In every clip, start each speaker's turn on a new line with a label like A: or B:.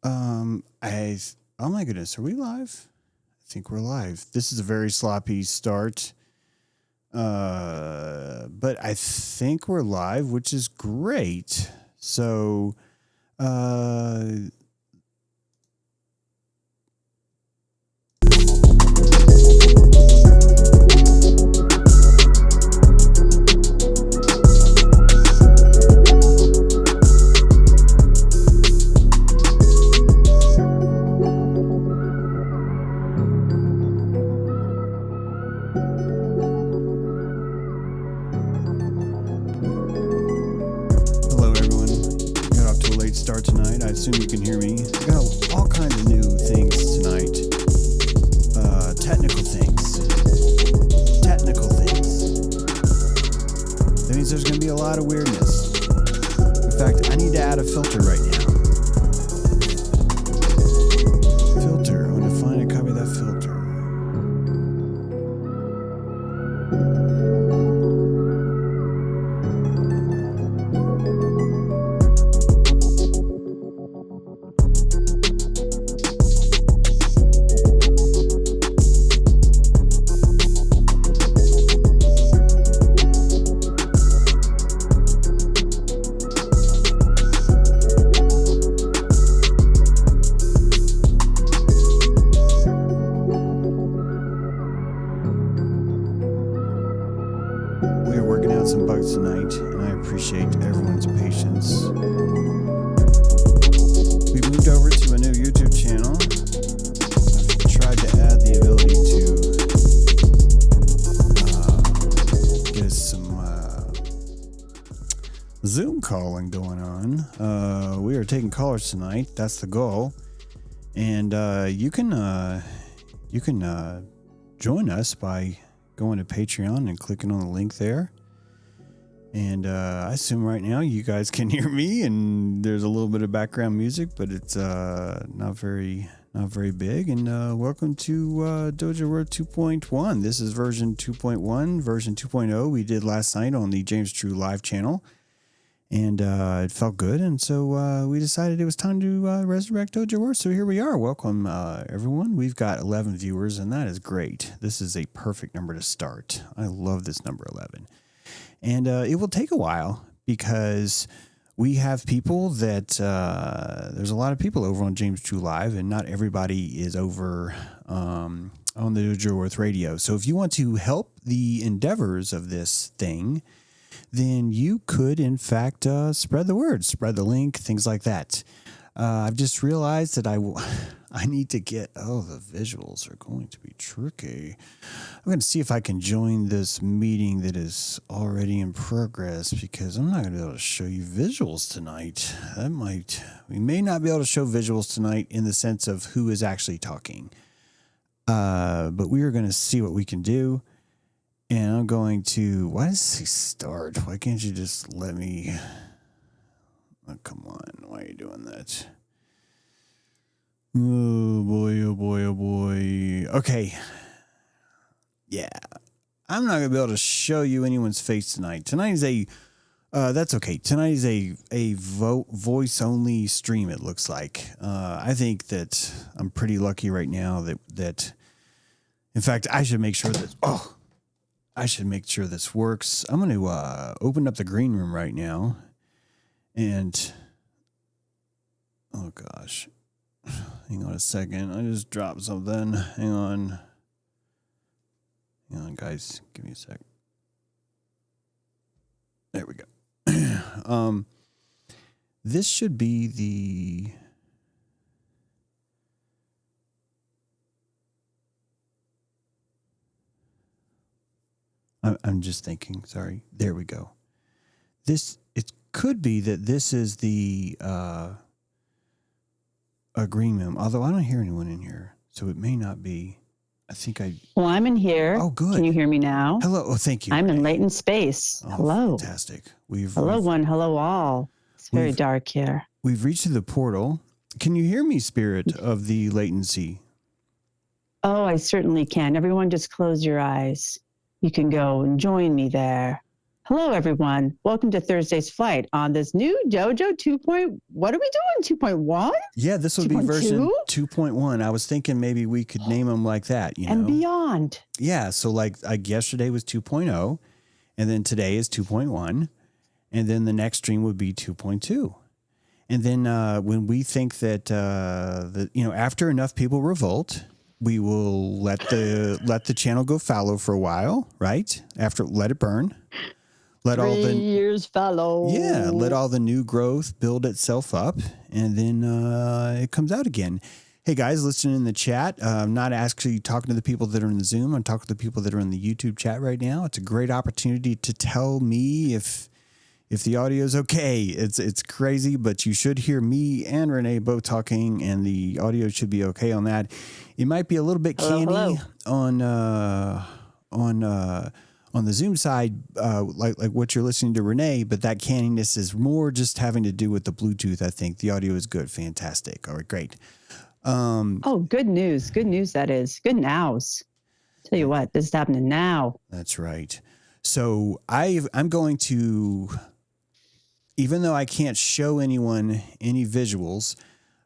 A: Oh my goodness, are we live? I think we're live. This is a very sloppy start. But I think we're live, which is great. So, tonight. I assume you can hear me. We got all kinds of new things tonight. Technical things. That means there's going to be a lot of weirdness. In fact, I need to add a filter right now. Filter. I want to find a copy of that filter. Calling going on. We are taking callers tonight. That's the goal. And you can join us by going to Patreon and clicking on the link there. And I assume right now you guys can hear me, and there's a little bit of background music, but it's not very big. And welcome to Dojo World 2.1. This is version 2.1. Version 2.0 we did last night on the James True Live channel. And it felt good, and so we decided it was time to resurrect Dojo World. So here we are. Welcome, everyone. We've got 11 viewers, and that is great. This is a perfect number to start. I love this number 11. And it will take a while because we have people that there's a lot of people over on James True Live, and not everybody is over on the Dojo World Radio. So if you want to help the endeavors of this thing, then you could, in fact, spread the word, spread the link, things like that. I've just realized that I need to get, the visuals are going to be tricky. I'm going to see if I can join this meeting that is already in progress, because I'm not going to be able to show you visuals tonight. We may not be able to show visuals tonight in the sense of who is actually talking. But we are going to see what we can do. And I'm going to, why does it start? Why can't you just let me, come on, why are you doing that? Oh boy. Okay. Yeah. I'm not going to be able to show you anyone's face tonight. Tonight is that's okay. Tonight is a voice only stream, it looks like. I think that I'm pretty lucky right now that in fact, I should make sure this works. I'm going to open up the green room right now. And, oh gosh. Hang on a second. I just dropped something. Hang on, guys. Give me a sec. There we go. This should be the... I'm just thinking, sorry. There we go. It could be that this is the agreement, although I don't hear anyone in here, so it may not be.
B: Well, I'm in here.
A: Oh, good.
B: Can you hear me now?
A: Hello. Oh, thank you.
B: I'm in latent space.
A: Oh,
B: hello.
A: Fantastic.
B: Hello all. It's very dark here.
A: We've reached the portal. Can you hear me, Spirit of the latency?
B: Oh, I certainly can. Everyone just close your eyes. You can go and join me there. Hello, everyone. Welcome to Thursday's flight on this new Dojo 2. What are we doing? 2.1?
A: Yeah, this would be version 2.1. I was thinking maybe we could name them like that, you know.
B: And beyond.
A: Yeah, so like yesterday was 2.0, and then today is 2.1, and then the next stream would be 2.2. And then when we think that after enough people revolt, we will let the channel go fallow for a while, right? After let it burn. Let
B: 3 years fallow.
A: Yeah, let all the new growth build itself up, and then it comes out again. Hey guys, listening in the chat. I'm not actually talking to the people that are in the Zoom. I'm talking to the people that are in the YouTube chat right now. It's a great opportunity to tell me if the audio is okay. It's crazy, but you should hear me and Renee both talking, and the audio should be okay on that. It might be a little bit canny on the Zoom side, like what you're listening to Renee, but that canniness is more just having to do with the Bluetooth. I think the audio is good, fantastic. All right, great.
B: Good news. Good news. That is good nows. Tell you what, this is happening now.
A: That's right. So I'm going to, even though I can't show anyone any visuals,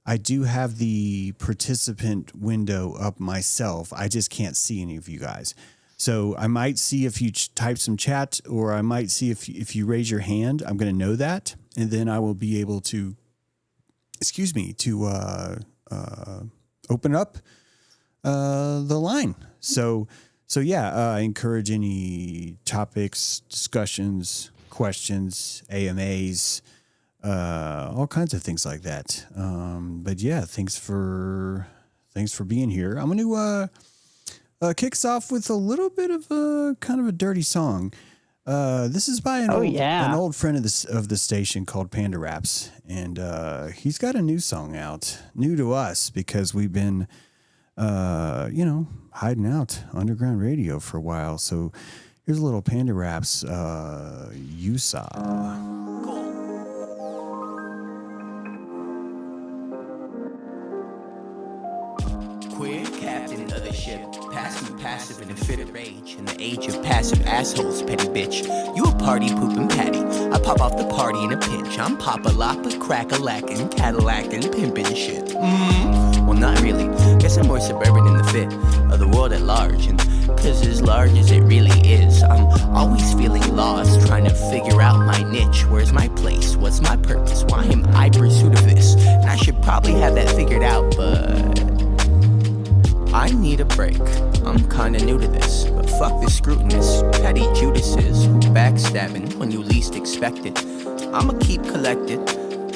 A: I do have the participant window up myself. I just can't see any of you guys. So I might see if you type some chat, or I might see if you raise your hand. I'm going to know that, and then I will be able to, open up the line. So yeah, I encourage any topics, discussions, questions, AMAs, all kinds of things like that. But yeah, thanks for being here. I'm going to kicks off with a little bit of a kind of a dirty song. This is by an old friend of the station called Panda Raps, and he's got a new song out, new to us because we've been, hiding out underground radio for a while. So here's a little Panda Raps, Yusa.
C: Queer captain of the ship, passive in a fit of rage. In the age of passive assholes, petty bitch. You a party pooping patty. I pop off the party in a pinch. I'm Papa-Lapa, crack-a-lackin', Cadillac-and pimpin' shit. Well, not really. Guess I'm more suburban in the fit of the world at large. And cause as large as it really is, I'm always feeling lost, trying to figure out my niche. Where's my place? What's my purpose? Why am I in pursuit of this? And I should probably have that figured out, but I need a break. I'm kinda new to this, but fuck the scrutinous petty Judases who backstabbing when you least expect it. I'ma keep collected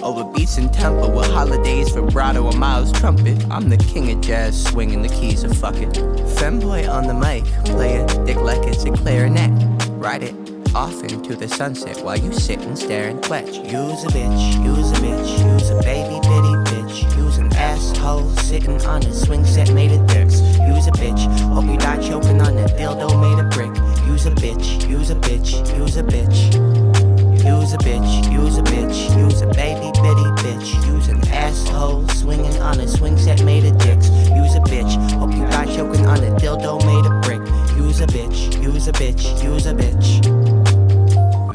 C: over beats and tempo with holidays, vibrato, and Miles trumpet. I'm the king of jazz, swinging the keys of fuck it. Femboy on the mic, play it, dick like it's a clarinet. Ride it off into the sunset while you sit and stare and twitch. Use a bitch, use a bitch, use a baby bitty bitch. Use an asshole sitting on a swing set made of dicks. Use a bitch, hope you die choking on a dildo made of brick. Use a bitch, use a bitch, use a bitch. Use a bitch, use a bitch, use a baby bitty bitch. Use an asshole swinging on a swing set made of dicks. Use a bitch, hope you die choking on a dildo made of brick. Use a bitch, use a bitch, use a bitch.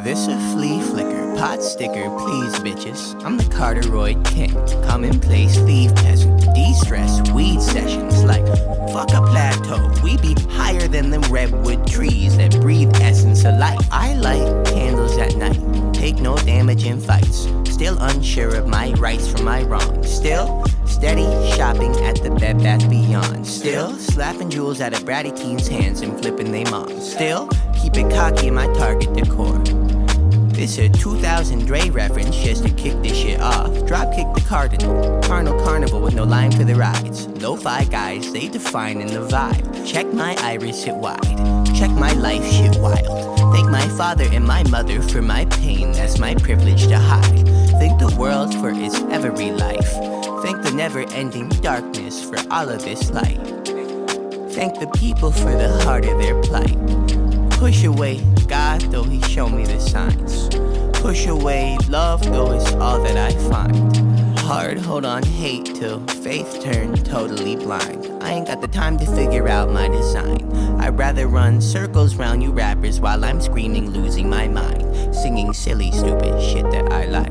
C: This a flea flicker, pot sticker, please bitches. I'm the Carteroid king, commonplace thief peasant. De-stress, weed sessions like fuck a plateau. We be higher than them redwood trees that breathe essence of light. I light candles at night, take no damage in fights. Still unsure of my rights from my wrongs. Still steady shopping at the Bed Bath Beyond. Still slapping jewels out of bratty teens' hands and flipping they moms. Still keep it cocky in my Target decor. This a 2000 Dre reference just to kick this shit off. Drop kick the cardinal. Carnival with no line for the rides. Lo-fi guys, they defining the vibe. Check my iris hit wide. Check my life shit wild. Thank my father and my mother for my pain. That's my privilege to hide. Thank the world for its every life. Thank the never-ending darkness for all of this light. Thank the people for the heart of their plight. Push away God, though he showed me the signs. Push away love, though it's all that I find. hard, hold on, hate till faith turned totally blind. I ain't got the time to figure out my design. I'd rather run circles round you rappers while I'm screaming, losing my mind, singing silly, stupid shit that I like.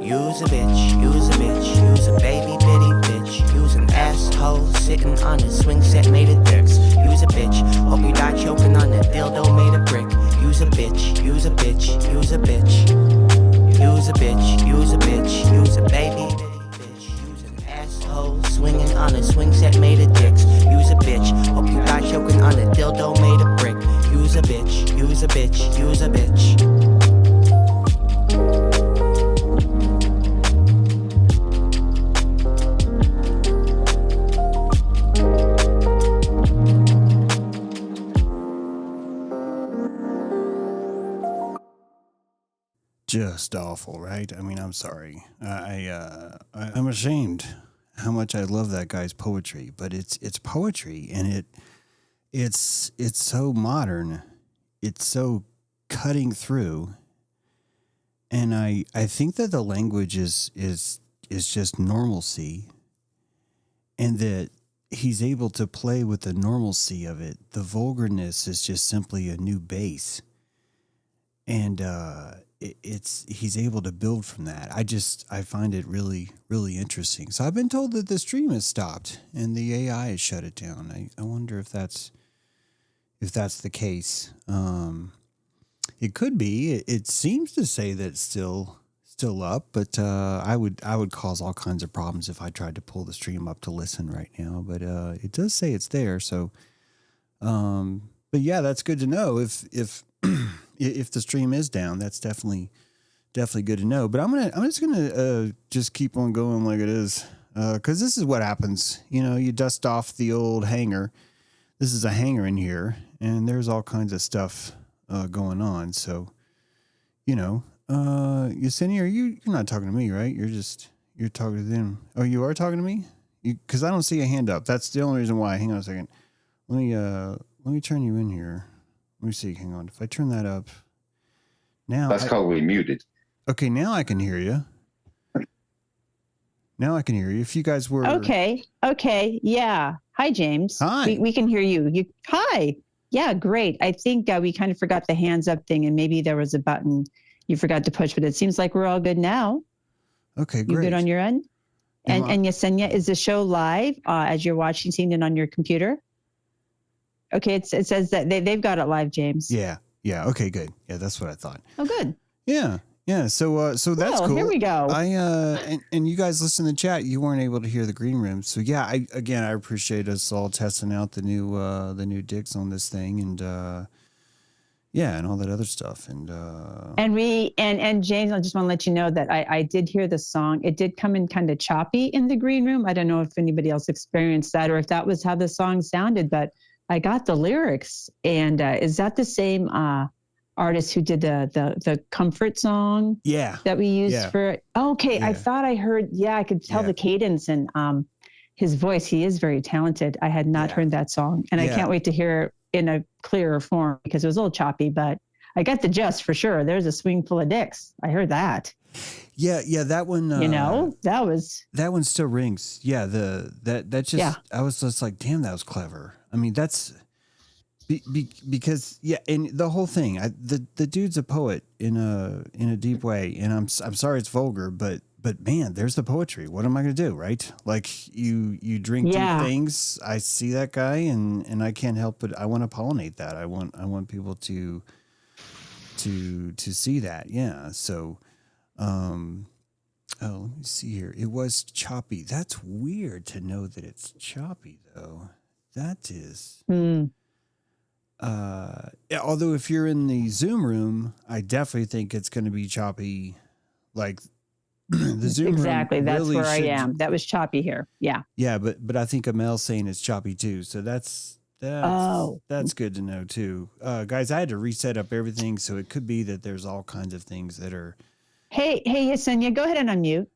C: You's a bitch, you's a bitch, you's a baby bitty bitch. You's an asshole sitting on a swing set made of bricks. You's a bitch, hope you die choking on a dildo made of brick. You's a bitch, you's a bitch, you's a bitch. You's a bitch, you's a bitch, you's a baby bitty bitch. You's an asshole swinging on a swing set made of dicks. You's a bitch, hope you die choking on a dildo made of brick. You's a bitch, you's a bitch, you's a bitch.
A: Just awful, right? I mean, I'm sorry. I'm ashamed how much I love that guy's poetry, but it's poetry, and it's so modern, it's so cutting through, and I think that the language is just normalcy, and that he's able to play with the normalcy of it. The vulgarness is just simply a new base, and he's able to build from that. I find it really, really interesting. So I've been told that the stream has stopped and the AI has shut it down. I wonder if that's the case. It could be. It seems to say that it's still up, but I would cause all kinds of problems if I tried to pull the stream up to listen right now. But it does say it's there. So, but yeah, that's good to know. If the stream is down, that's definitely good to know. But I'm just gonna keep on going like it is, because this is what happens. You know, you dust off the old hanger. This is a hanger in here, and there's all kinds of stuff going on. So, you know, Yesenia, you're not talking to me, right? You're talking to them. Oh, you are talking to me? Because I don't see a hand up. That's the only reason why. Hang on a second. Let me turn you in here. Let me see. Hang on. If I turn that up now,
D: that's probably muted.
A: Okay, now I can hear you. Now I can hear you. If you guys were
B: okay, yeah. Hi, James.
A: Hi.
B: We can hear you. Hi. Yeah, great. I think we kind of forgot the hands up thing, and maybe there was a button you forgot to push, but it seems like we're all good now.
A: Okay, great.
B: You good on your end? And Yesenia, is the show live as you're watching, seeing it on your computer? Okay, it says that they've got it live, James.
A: Yeah. Okay, good. Yeah, that's what I thought.
B: Oh, good.
A: Yeah. So that's cool.
B: Here we go.
A: And you guys listen to the chat. You weren't able to hear the green room, so yeah. I appreciate us all testing out the new dicks on this thing, and and all that other stuff, and James, I just want to let you know that I did hear the song. It did come in kind of choppy in the green room. I don't know if anybody else experienced that or if that was how the song sounded, but I got the lyrics. And is that the same artist who did the comfort song? Yeah.
B: That we used for it? Okay, yeah. I thought I heard. Yeah, I could tell the cadence and his voice. He is very talented. I had not heard that song, and I can't wait to hear it in a clearer form because it was a little choppy, but I got the gist for sure. There's a swing full of dicks. I heard that.
A: Yeah, that one.
B: That
A: one still rings. Yeah, I was just like, damn, that was clever. I mean, that's because and the whole thing. The dude's a poet in a deep way, and I'm sorry it's vulgar, but man, there's the poetry. What am I going to do, right? Like you drink deep things. I see that guy, and I can't help but I want to pollinate that. I want people to see that. Yeah. So, let me see here. It was choppy. That's weird to know that it's choppy though. That is. Although if you're in the Zoom room, I definitely think it's going to be choppy. Like the Zoom
B: exactly.
A: room
B: That's
A: really
B: where I am. That was choppy here. Yeah.
A: Yeah, but I think Amel's saying it's choppy too. So that's good to know too. Guys, I had to reset up everything, so it could be that there's all kinds of things that are.
B: Hey, Yesenia, go ahead and unmute.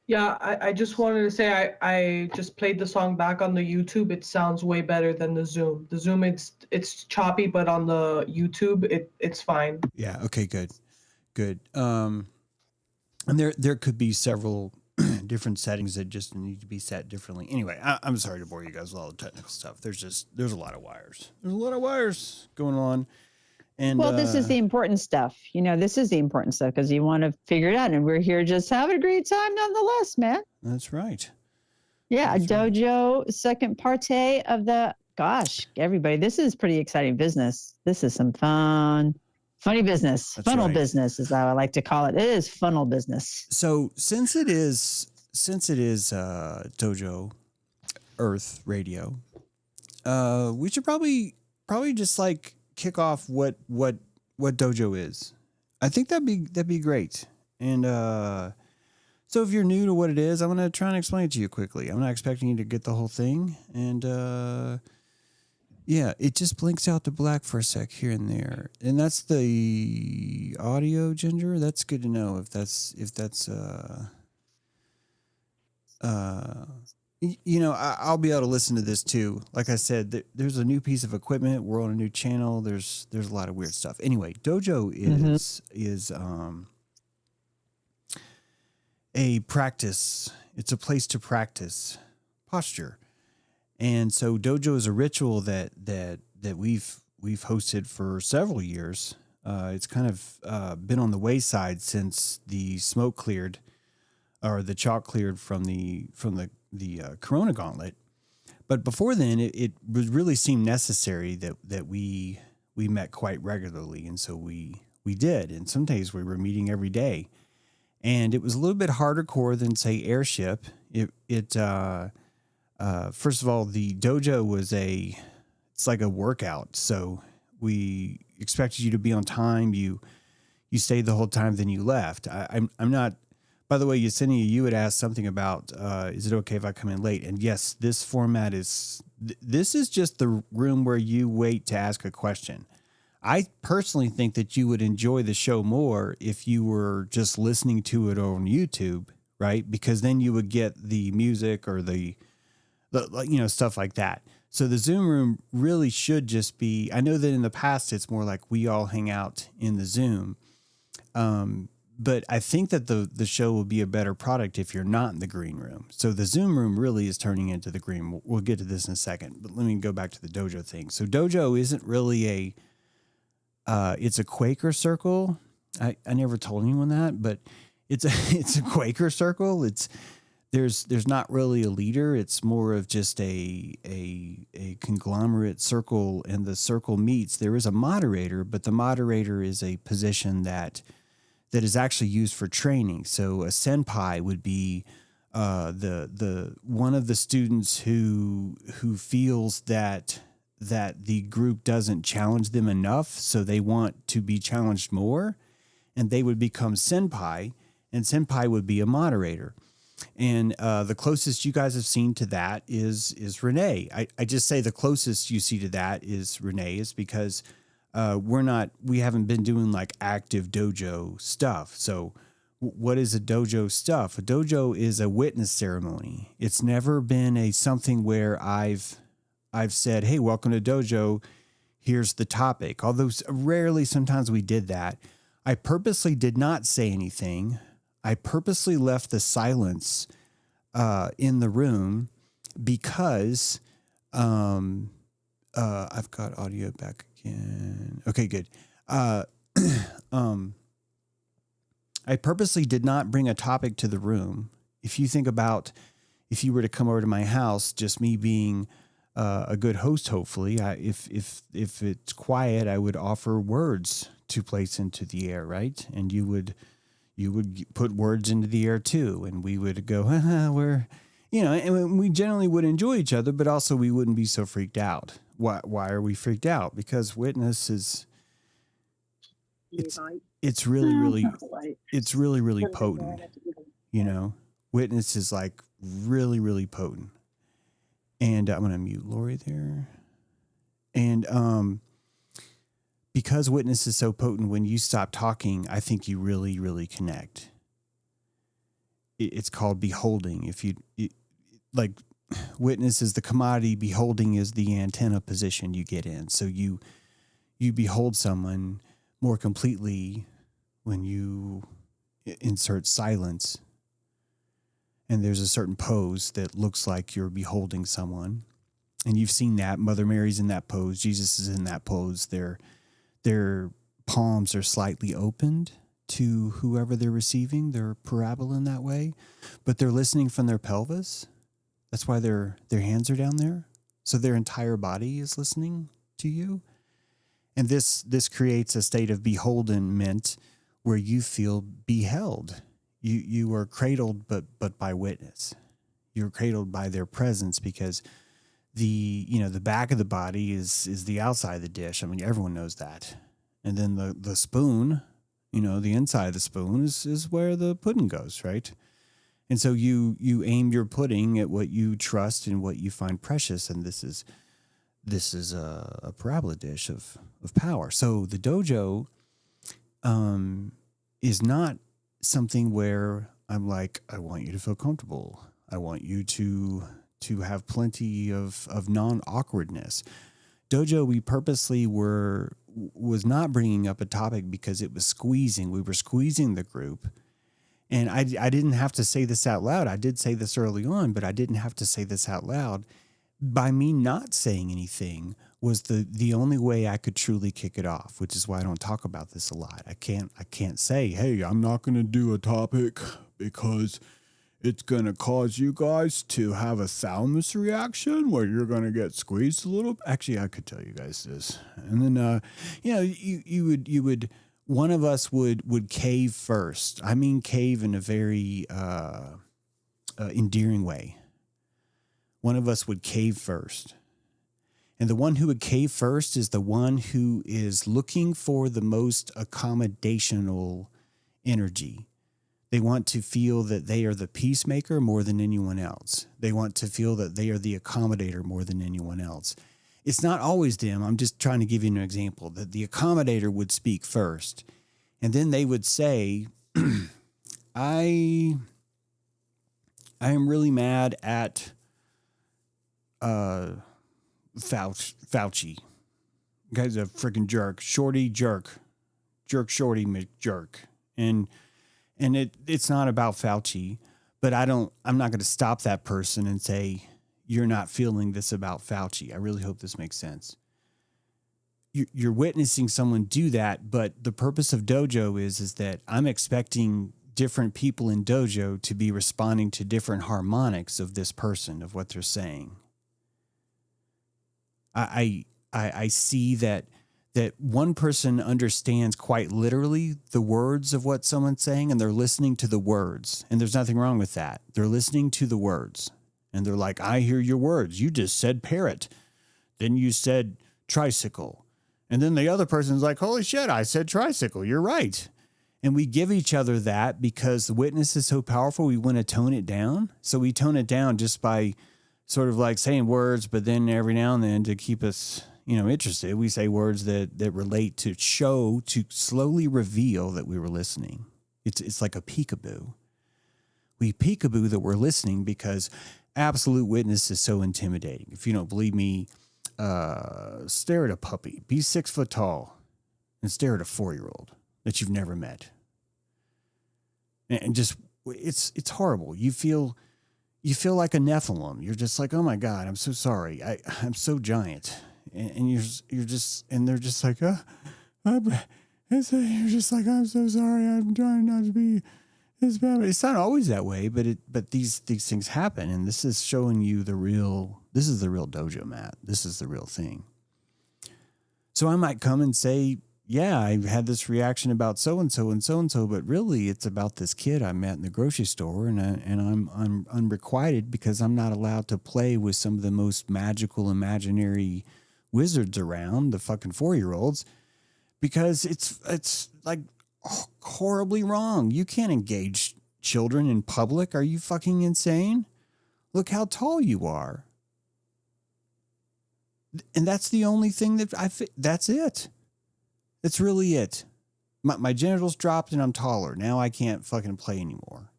E: Yeah, I just wanted to say I just played the song back on the YouTube. It sounds way better than the Zoom. The Zoom it's choppy, but on the YouTube it's fine.
A: Yeah. Okay. Good. Good. And there could be several different settings that just need to be set differently. Anyway, I'm sorry to bore you guys with all the technical stuff. There's a lot of wires. There's a lot of wires going on. And
B: well, this is the important stuff. This is the important stuff because you want to figure it out. And we're here just having a great time nonetheless, man.
A: That's right.
B: Yeah, that's Dojo, second parte of the, gosh, everybody, this is pretty exciting business. This is some funny business. That's funnel business is how I like to call it. It is funnel business.
A: So since it is Dojo Earth Radio, we should probably just like kick off what Dojo is. I think that'd be great. And so if you're new to what it is, I'm going to try and explain it to you quickly. I'm not expecting you to get the whole thing. And yeah, it just blinks out to black for a sec here and there. And that's the audio, Ginger. That's good to know if that's I'll be able to listen to this too. Like I said, there's a new piece of equipment. We're on a new channel. There's a lot of weird stuff. Anyway, Dojo is a practice. It's a place to practice posture. And so Dojo is a ritual that we've hosted for several years. It's kind of been on the wayside since the smoke cleared, or the chalk cleared from the Corona Gauntlet. But before then, it really seemed necessary that we met quite regularly, and so we did. And some days we were meeting every day, and it was a little bit harder core than say Airship. First of all, the Dojo it's like a workout. So we expected you to be on time. You stayed the whole time, then you left. I'm not, by the way, Yesenia, you had asked something about, is it okay if I come in late? And yes, this format this is just the room where you wait to ask a question. I personally think that you would enjoy the show more if you were just listening to it on YouTube, right? Because then you would get the music or the stuff like that. So the Zoom room really should just be, I know that in the past it's more like we all hang out in the Zoom. But I think that the show will be a better product if you're not in the green room. So the Zoom room really is turning into the green. We'll get to this in a second, but let me go back to the Dojo thing. So Dojo isn't really it's a Quaker circle. I never told anyone that, but it's a Quaker circle. There's not really a leader. It's more of just a conglomerate circle, and the circle meets. There is a moderator, but the moderator is a position that is actually used for training. So a senpai would be the one of the students who feels that the group doesn't challenge them enough, so they want to be challenged more, and they would become senpai, and senpai would be a moderator. And the closest you guys have seen to that is Renee. I just say the closest you see to that is Renee is because we haven't been doing like active dojo stuff. So what is a dojo stuff? A dojo is a witness ceremony. It's never been something where I've said, hey, welcome to dojo. Here's the topic. Although rarely, sometimes we did that. I purposely did not say anything. I purposely left the silence in the room because I've got audio back again. Okay, good. I purposely did not bring a topic to the room. If you think about if you were to come over to my house, just me being a good host, hopefully, if it's quiet, I would offer words to place into the air, right? And you would put words into the air too, and we would go, we're, and we generally would enjoy each other, but also we wouldn't be so freaked out. Why are we freaked out? Because witness is, it's really, really potent. Witness is like really, really potent. And I'm going to mute Lori there. And, because witness is so potent, when you stop talking, I think you really, really connect. It's called beholding. Like witness is the commodity, beholding is the antenna position you get in. So you behold someone more completely when you insert silence and there's a certain pose that looks like you're beholding someone. And you've seen that. Mother Mary's in that pose. Jesus is in that pose. Their palms are slightly opened to whoever they're receiving. They're parabola in that way. But they're listening from their pelvis. That's why their hands are down there. So their entire body is listening to you. And this creates a state of beholdenment where you feel beheld. You are cradled, but by witness. You're cradled by their presence, because the back of the body is the outside of the dish. I mean, everyone knows that. And then the spoon, the inside of the spoon is where the pudding goes, right? And so you aim your pudding at what you trust and what you find precious, and this is a parabola dish of power. So the dojo is not something where I'm like, I want you to feel comfortable. I want you to have plenty of non-awkwardness. Dojo, we purposely was not bringing up a topic because it was squeezing. We were squeezing the group. And I didn't have to say this out loud. I did say this early on, but I didn't have to say this out loud. By me not saying anything was the only way I could truly kick it off, which is why I don't talk about this a lot. I can't say, hey, I'm not going to do a topic because it's going to cause you guys to have a thalamus reaction where you're going to get squeezed a little. Actually, I could tell you guys this. And then, you would, one of us would cave first. I mean, cave in a very endearing way. One of us would cave first. And the one who would cave first is the one who is looking for the most accommodational energy. They want to feel that they are the peacemaker more than anyone else. They want to feel that they are the accommodator more than anyone else. It's not always them. I'm just trying to give you an example that the accommodator would speak first. And then they would say, I am really mad at Fauci. Guy's a freaking jerk. Shorty jerk. Jerk shorty McJerk. And it's not about Fauci, but I'm not going to stop that person and say, you're not feeling this about Fauci. I really hope this makes sense. You're witnessing someone do that, but the purpose of Dojo is that I'm expecting different people in Dojo to be responding to different harmonics of this person, of what they're saying. I see that one person understands quite literally the words of what someone's saying, and they're listening to the words. And there's nothing wrong with that. They're listening to the words. And they're like, I hear your words. You just said parrot. Then you said tricycle. And then the other person's like, holy shit, I said tricycle. You're right. And we give each other that because the witness is so powerful, we want to tone it down. So we tone it down just by sort of like saying words, but then every now and then to keep us, interested, we say words that relate to slowly reveal that we were listening. It's like a peekaboo. We peekaboo that we're listening because absolute witness is so intimidating. If you don't believe me, stare at a puppy. Be 6 foot tall and stare at a 4-year-old that you've never met. And just, it's horrible. You feel like a Nephilim. You're just like, oh my God, I'm so sorry. I'm so giant. And you're just, and they're just like, you're just like, I'm so sorry. I'm trying not to be this bad. It's not always that way, but these things happen. And this is showing you this is the real dojo, Matt. This is the real thing. So I might come and say, yeah, I had this reaction about so-and-so and so-and-so, but really it's about this kid I met in the grocery store, and I'm unrequited because I'm not allowed to play with some of the most magical imaginary wizards around, the fucking 4-year-olds, because it's like horribly wrong. You can't engage children in public. Are you fucking insane? Look how tall you are. And that's the only thing that's it. That's really it. My genitals dropped and I'm taller. Now I can't fucking play anymore.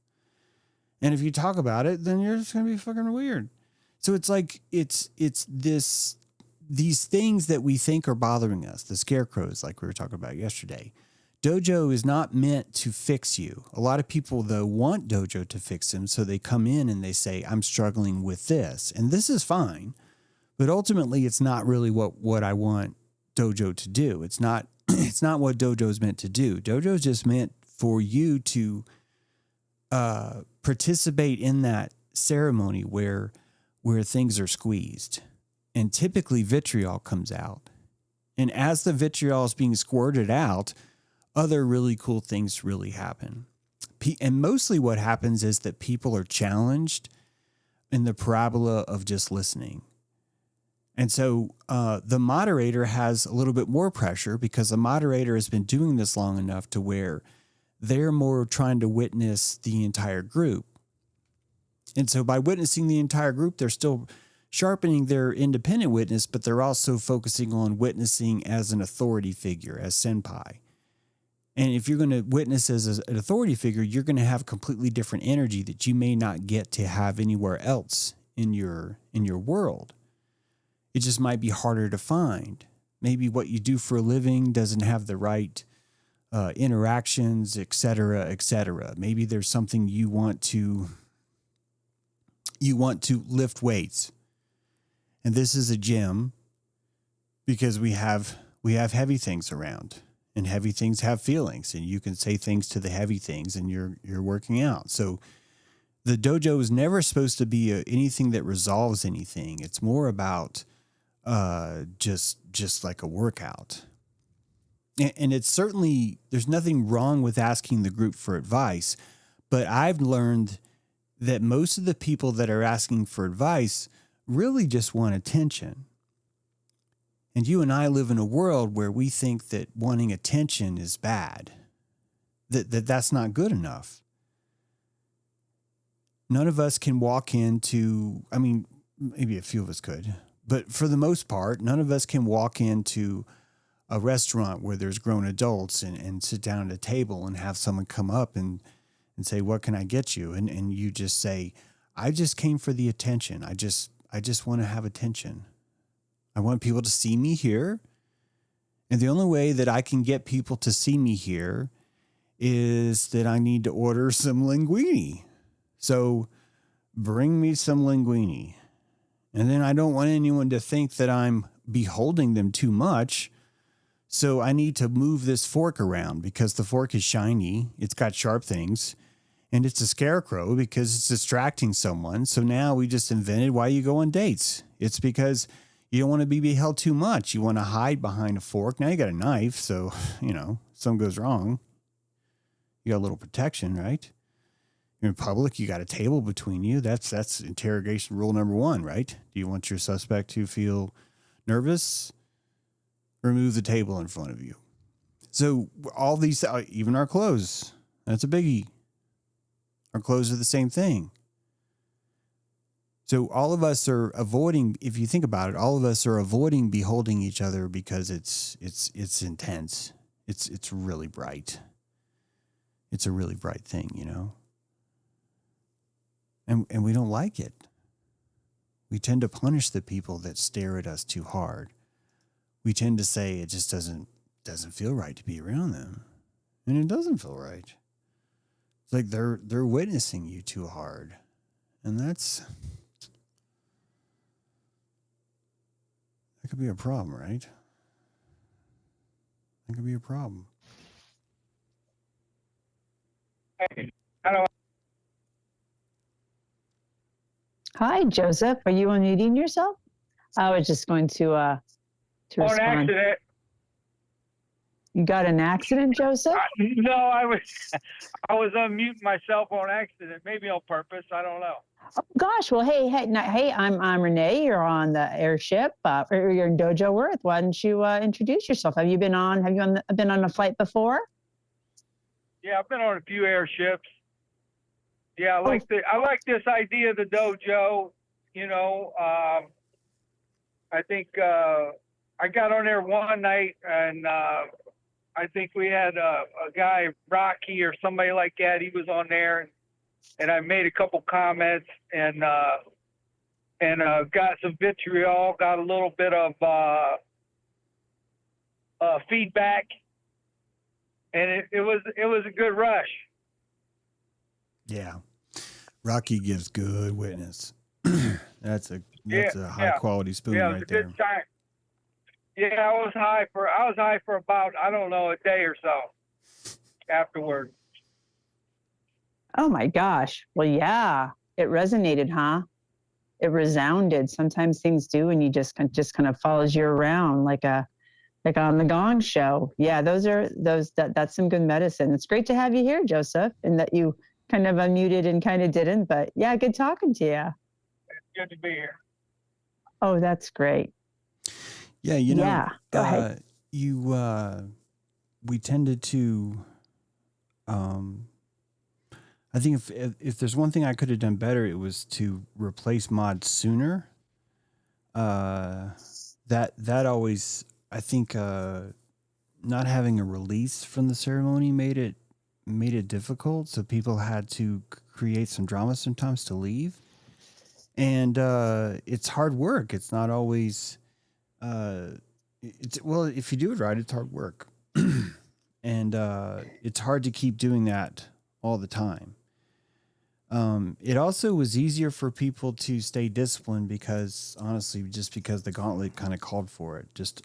A: And if you talk about it, then you're just going to be fucking weird. So it's like, it's these things that we think are bothering us, the scarecrows, like we were talking about yesterday, Dojo is not meant to fix you. A lot of people, though, want Dojo to fix them. So they come in and they say, I'm struggling with this. And this is fine. But ultimately, it's not really what I want Dojo to do. It's not what Dojo is meant to do. Dojo is just meant for you to participate in that ceremony where things are squeezed. And typically vitriol comes out. And as the vitriol is being squirted out, other really cool things really happen. And mostly what happens is that people are challenged in the parabola of just listening. And so the moderator has a little bit more pressure because the moderator has been doing this long enough to where they're more trying to witness the entire group. And so by witnessing the entire group, they're still sharpening their independent witness, but they're also focusing on witnessing as an authority figure, as senpai. And if you're going to witness as an authority figure, you're going to have completely different energy that you may not get to have anywhere else in your world. It just might be harder to find. Maybe what you do for a living doesn't have the right interactions, et cetera, et cetera. Maybe there's something you want to lift weights. And this is a gym because we have heavy things around. And heavy things have feelings, and you can say things to the heavy things, and you're working out. So the dojo is never supposed to be anything that resolves anything. It's more about just like a workout. And it's certainly, there's nothing wrong with asking the group for advice, but I've learned that most of the people that are asking for advice really just want attention. And you and I live in a world where we think that wanting attention is bad, that's not good enough. None of us can walk into, I mean, maybe a few of us could, but for the most part, none of us can walk into a restaurant where there's grown adults and sit down at a table and have someone come up and say, what can I get you? And you just say, I just came for the attention. I just want to have attention. I want people to see me here. And the only way that I can get people to see me here is that I need to order some linguine. So bring me some linguine. And then I don't want anyone to think that I'm beholding them too much. So I need to move this fork around because the fork is shiny. It's got sharp things. And it's a scarecrow because it's distracting someone. So now we just invented why you go on dates. It's because you don't want to be beheld too much. You want to hide behind a fork. Now you got a knife, so, something goes wrong. You got a little protection, right? You're in public, you got a table between you. That's interrogation rule number 1, right? Do you want your suspect to feel nervous? Remove the table in front of you. So all these, even our clothes, that's a biggie. Our clothes are the same thing. So all of us are avoiding, if you think about it, all of us are avoiding beholding each other because it's intense. It's really bright. It's a really bright thing, And we don't like it. We tend to punish the people that stare at us too hard. We tend to say it just doesn't feel right to be around them. And it doesn't feel right. It's like they're witnessing you too hard. And that could be a problem, right? That could be a problem.
B: Hi, Joseph. Are you unmuting yourself? I was just going to respond.
D: On accident.
B: You got an accident, Joseph?
D: No, I was unmuting myself on accident, maybe on purpose. I don't know.
B: Oh, gosh. Well, hey, I'm Renee. You're on the Airship. Or you're in Dojo Earth. Why don't you introduce yourself? Have you been on a flight before?
D: Yeah, I've been on a few airships. Yeah, I like this idea of the dojo. I think I got on there one night, and I think we had a guy, Rocky or somebody like that. He was on there, and I made a couple comments and got some vitriol, got a little bit of feedback. and it was a good rush.
A: Yeah. Rocky gives good witness. That's a high quality spoon
D: it was
A: right
D: a
A: there.
D: good time. Yeah, I was high for about, I don't know, a day or so afterward.
B: Oh my gosh. Well, yeah, it resonated, huh? It resounded. Sometimes things do, and you just kind of follows you around like on the Gong Show. Yeah, that's some good medicine. It's great to have you here, Joseph, and that you kind of unmuted and kind of didn't, but yeah, good talking to you.
D: It's good to be here.
B: Oh, that's great.
A: Yeah, you know,
B: go ahead.
A: We tended to, I think if there's one thing I could have done better, it was to replace mods sooner. That always, I think, not having a release from the ceremony made it difficult. So people had to create some drama sometimes to leave, and it's hard work. It's not always. If you do it right, it's hard work, and it's hard to keep doing that all the time. It also was easier for people to stay disciplined because, honestly, just because the gauntlet kind of called for it. Just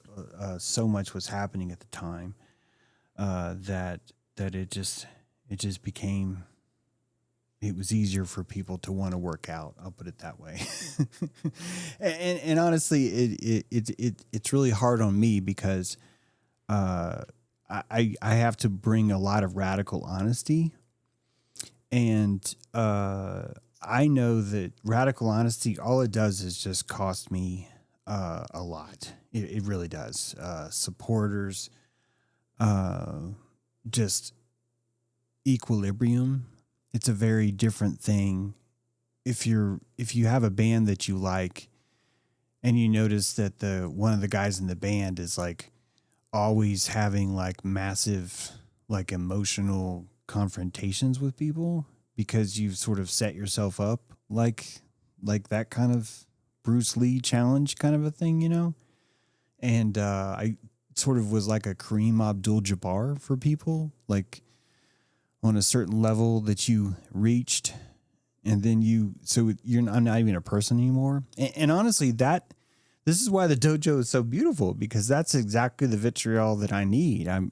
A: so much was happening at the time that it just became. It was easier for people to want to work out. I'll put it that way. and honestly, it's really hard on me because I have to bring a lot of radical honesty. And I know that radical honesty, all it does is just cost me a lot. It really does. Supporters, just equilibrium. It's a very different thing. If you have a band that you like, and you notice that one of the guys in the band is like always having like massive like emotional confrontations with people because you've sort of set yourself up like that kind of Bruce Lee challenge kind of a thing, you know? And I sort of was like a Kareem Abdul-Jabbar for people, like on a certain level that you reached, and then I'm not even a person anymore. And honestly, this is why the dojo is so beautiful, because that's exactly the vitriol that I need. I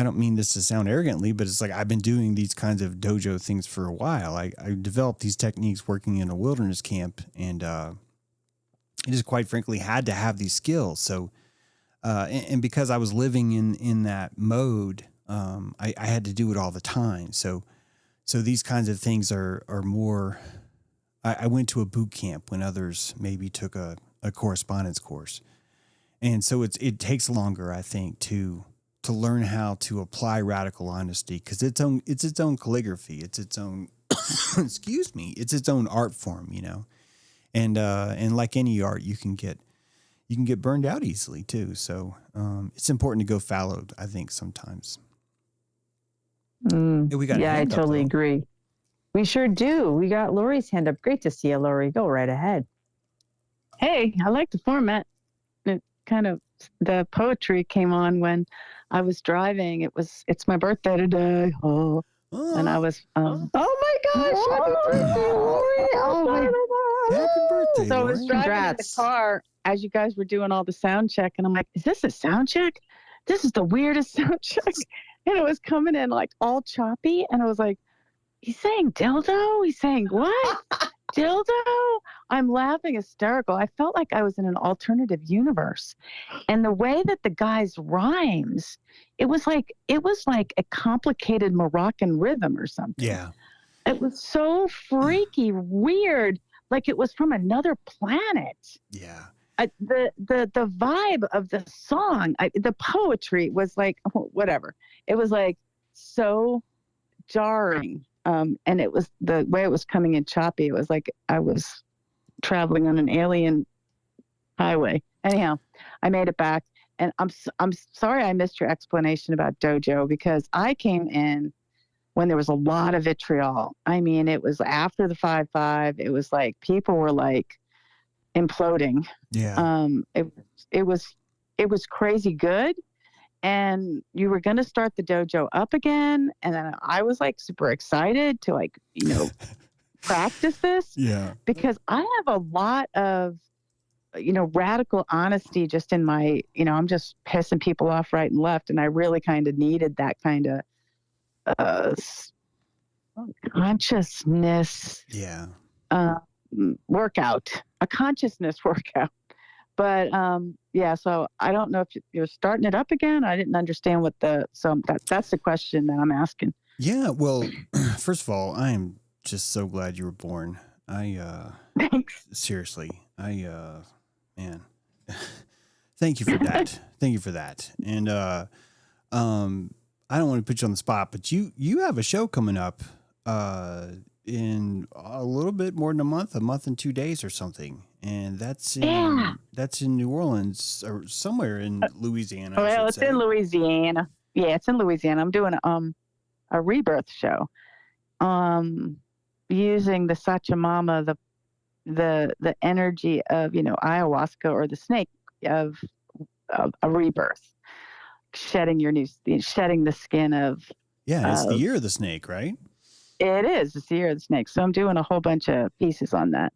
A: don't mean this to sound arrogantly, but it's like I've been doing these kinds of dojo things for a while. I developed these techniques working in a wilderness camp, and I just quite frankly had to have these skills. So, and because I was living in that mode, I had to do it all the time. So these kinds of things are more. I went to a boot camp when others maybe took a correspondence course, and so it takes longer, I think, to learn how to apply radical honesty, because it's its own calligraphy, it's its own it's its own art form, you know, and like any art, you can get burned out easily too. So it's important to go fallow, I think, sometimes.
B: I totally agree. We sure do. We got Lori's hand up. Great to see you, Lori. Go right ahead.
F: Hey, I like the format. It kind of, the poetry came on when I was driving. It's my birthday today. And I was, oh my gosh, happy birthday, Lori.
A: Happy birthday,
F: So I was
A: Lori.
F: driving in the car as you guys were doing all the sound check, and I'm like, is this a sound check? This is the weirdest sound check. And it was coming in like all choppy, and I was like, he's saying dildo? He's saying what? Dildo? I'm laughing hysterical. I felt like I was in an alternative universe. And the way that the guy's rhymes, it was like a complicated Moroccan rhythm or something.
A: Yeah.
F: It was so freaky, weird, like it was from another planet.
A: Yeah.
F: The vibe of the song, the poetry was like, whatever. It was like so jarring. And it was the way it was coming in choppy. It was like I was traveling on an alien highway. Anyhow, I made it back, and I'm sorry I missed your explanation about Dojo, because I came in when there was a lot of vitriol. I mean, it was after the 5-5. It was like people were like imploding.
A: Yeah.
F: It was crazy good. and you were going to start the dojo up again. And then I was like super excited to like, practice this.
A: Yeah.
F: Because I have a lot of, radical honesty just in my, I'm just pissing people off right and left. And I really kind of needed that kind of consciousness workout, a consciousness workout. But so I don't know if you're starting it up again. I didn't understand that's the question that I'm asking.
A: Yeah, well, first of all, I am just so glad you were born.
F: Thanks.
A: Seriously, man, thank you for that. Thank you for that. And I don't want to put you on the spot, but you have a show coming up in a little bit more than a month and 2 days or something. And that's in New Orleans or somewhere in Louisiana.
F: Well, it's in Louisiana. Yeah, it's in Louisiana. I'm doing a rebirth show. Using the Sachamama, the energy of, ayahuasca or the snake of a rebirth, shedding the skin of.
A: Yeah, it's the year of the snake, right?
F: It is. It's the year of the snake. So I'm doing a whole bunch of pieces on that.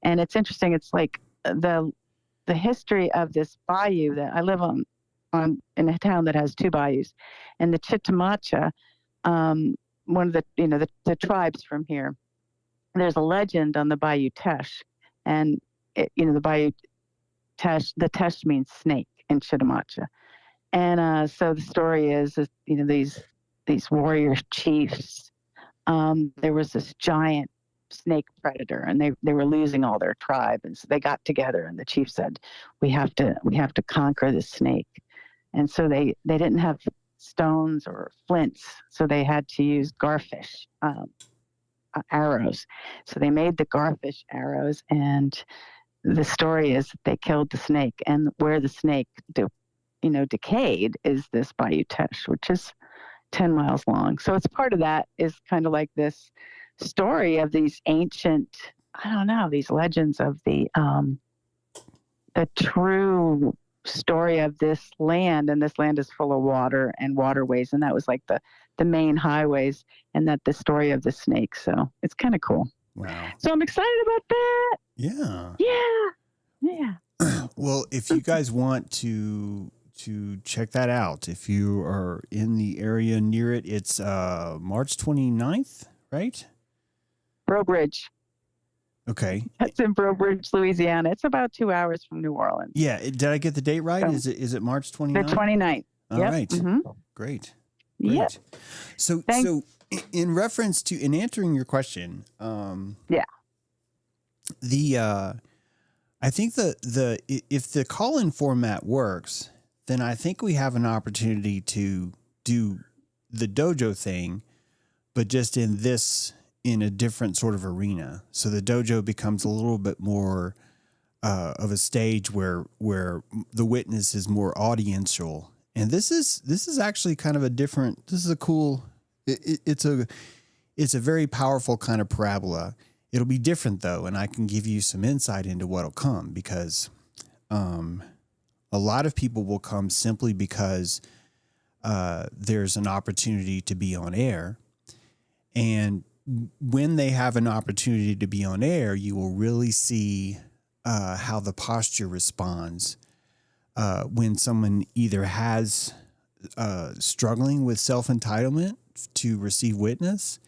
F: And it's interesting. It's like the history of this bayou that I live on in a town that has two bayous, and the Chitimacha, one of the tribes from here. There's a legend on the Bayou Teche, and the Bayou Teche, the Teche means snake in Chitimacha, and so the story is these warrior chiefs. There was this giant snake predator, and they were losing all their tribe, and so they got together, and the chief said, we have to conquer this snake. And so they didn't have stones or flints, so they had to use garfish arrows. So they made the garfish arrows, and the story is that they killed the snake, and where the snake decayed is this Bayou Teche, which is 10 miles long. So it's part of that is kind of like this story of these ancient, these legends of the true story of this land, and this land is full of water and waterways, and that was like the main highways, and that the story of the snake. So it's kind of cool.
A: Wow.
F: So I'm excited about that. Yeah.
A: Well, if you guys want to check that out, if you are in the area near it, it's March 29th, right?
F: Breaux Bridge.
A: Okay.
F: That's in Breaux Bridge, Louisiana. It's about 2 hours from New Orleans.
A: Yeah. Did I get the date right? Is it March 29th?
F: The 29th.
A: All right. Mm-hmm. Great.
F: Yeah.
A: So in reference to, in answering your question, I think if the call-in format works, then I think we have an opportunity to do the dojo thing, but just in a different sort of arena. So the dojo becomes a little bit more of a stage where the witness is more audiential. And this is actually kind of this is a cool, it's a very powerful kind of parabola. It'll be different though, and I can give you some insight into what'll come, because a lot of people will come simply because there's an opportunity to be on air. And when they have an opportunity to be on air, you will really see how the posture responds when someone either has struggling with self-entitlement to receive witness,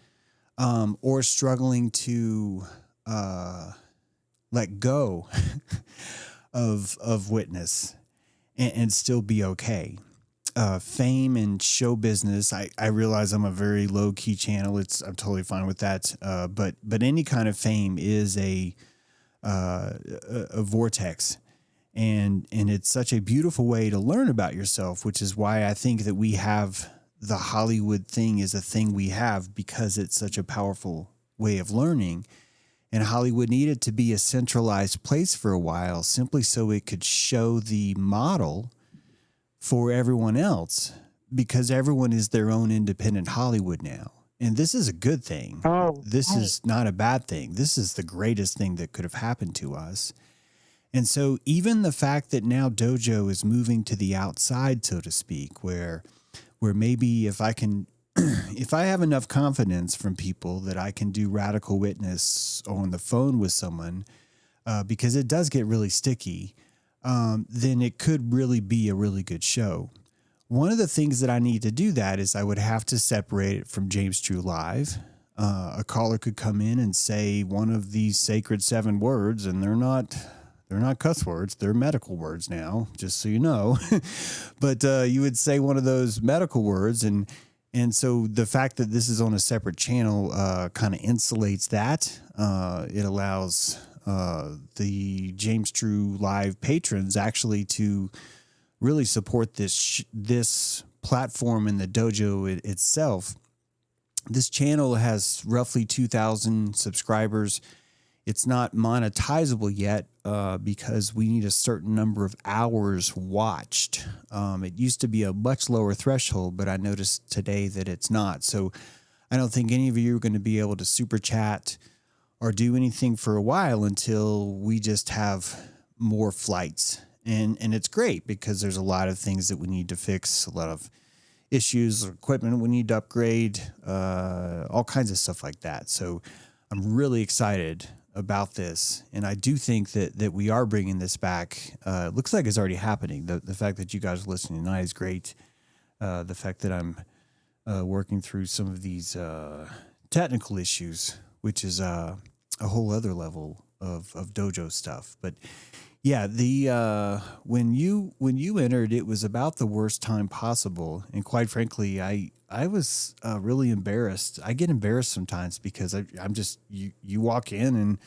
A: or struggling to let go of witness and still be okay. Fame and show business. I realize I'm a very low key channel. I'm totally fine with that. But any kind of fame is a vortex, and it's such a beautiful way to learn about yourself, which is why I think that we have the Hollywood thing is a thing we have, because it's such a powerful way of learning. And Hollywood needed to be a centralized place for a while, simply so it could show the model for everyone else, because everyone is their own independent Hollywood now. And this is a good thing. This is not a bad thing. This is the greatest thing that could have happened to us. And so even the fact that now Dojo is moving to the outside, so to speak, where maybe if I can, if I have enough confidence from people that I can do radical witness on the phone with someone, because it does get really sticky, then it could really be a really good show. One of the things that I need to do that is I would have to separate it from James True Live. A caller could come in and say one of these sacred 7 words, and they're not cuss words. They're medical words now, just so you know. But you would say one of those medical words, and so the fact that this is on a separate channel kind of insulates that. It allows the James True Live patrons actually to really support this platform and the dojo itself. This channel has roughly 2,000 subscribers. It's not monetizable yet because we need a certain number of hours watched. It used to be a much lower threshold, but I noticed today that it's not. So I don't think any of you are going to be able to super chat or do anything for a while until we just have more flights. And it's great because there's a lot of things that we need to fix, a lot of issues, equipment we need to upgrade, all kinds of stuff like that. So I'm really excited about this. And I do think that we are bringing this back. It looks like it's already happening. The fact that you guys are listening tonight is great. The fact that I'm working through some of these technical issues, which is a whole other level of dojo stuff. But yeah, when you entered, it was about the worst time possible, and quite frankly, I was really embarrassed. I get embarrassed sometimes because I'm just you walk in and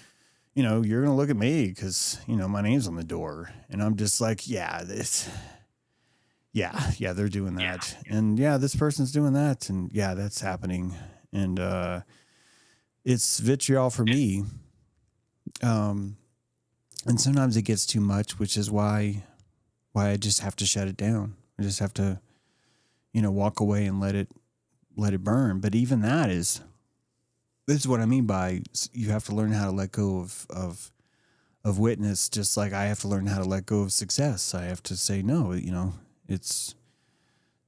A: you're gonna look at me because my name's on the door, and I'm just like they're doing that, and this person's doing that, and that's happening, and it's vitriol for me. And sometimes it gets too much, which is why I just have to shut it down. I just have to, walk away and let it burn. But even this is what I mean by you have to learn how to let go of witness, just like I have to learn how to let go of success. I have to say, no, this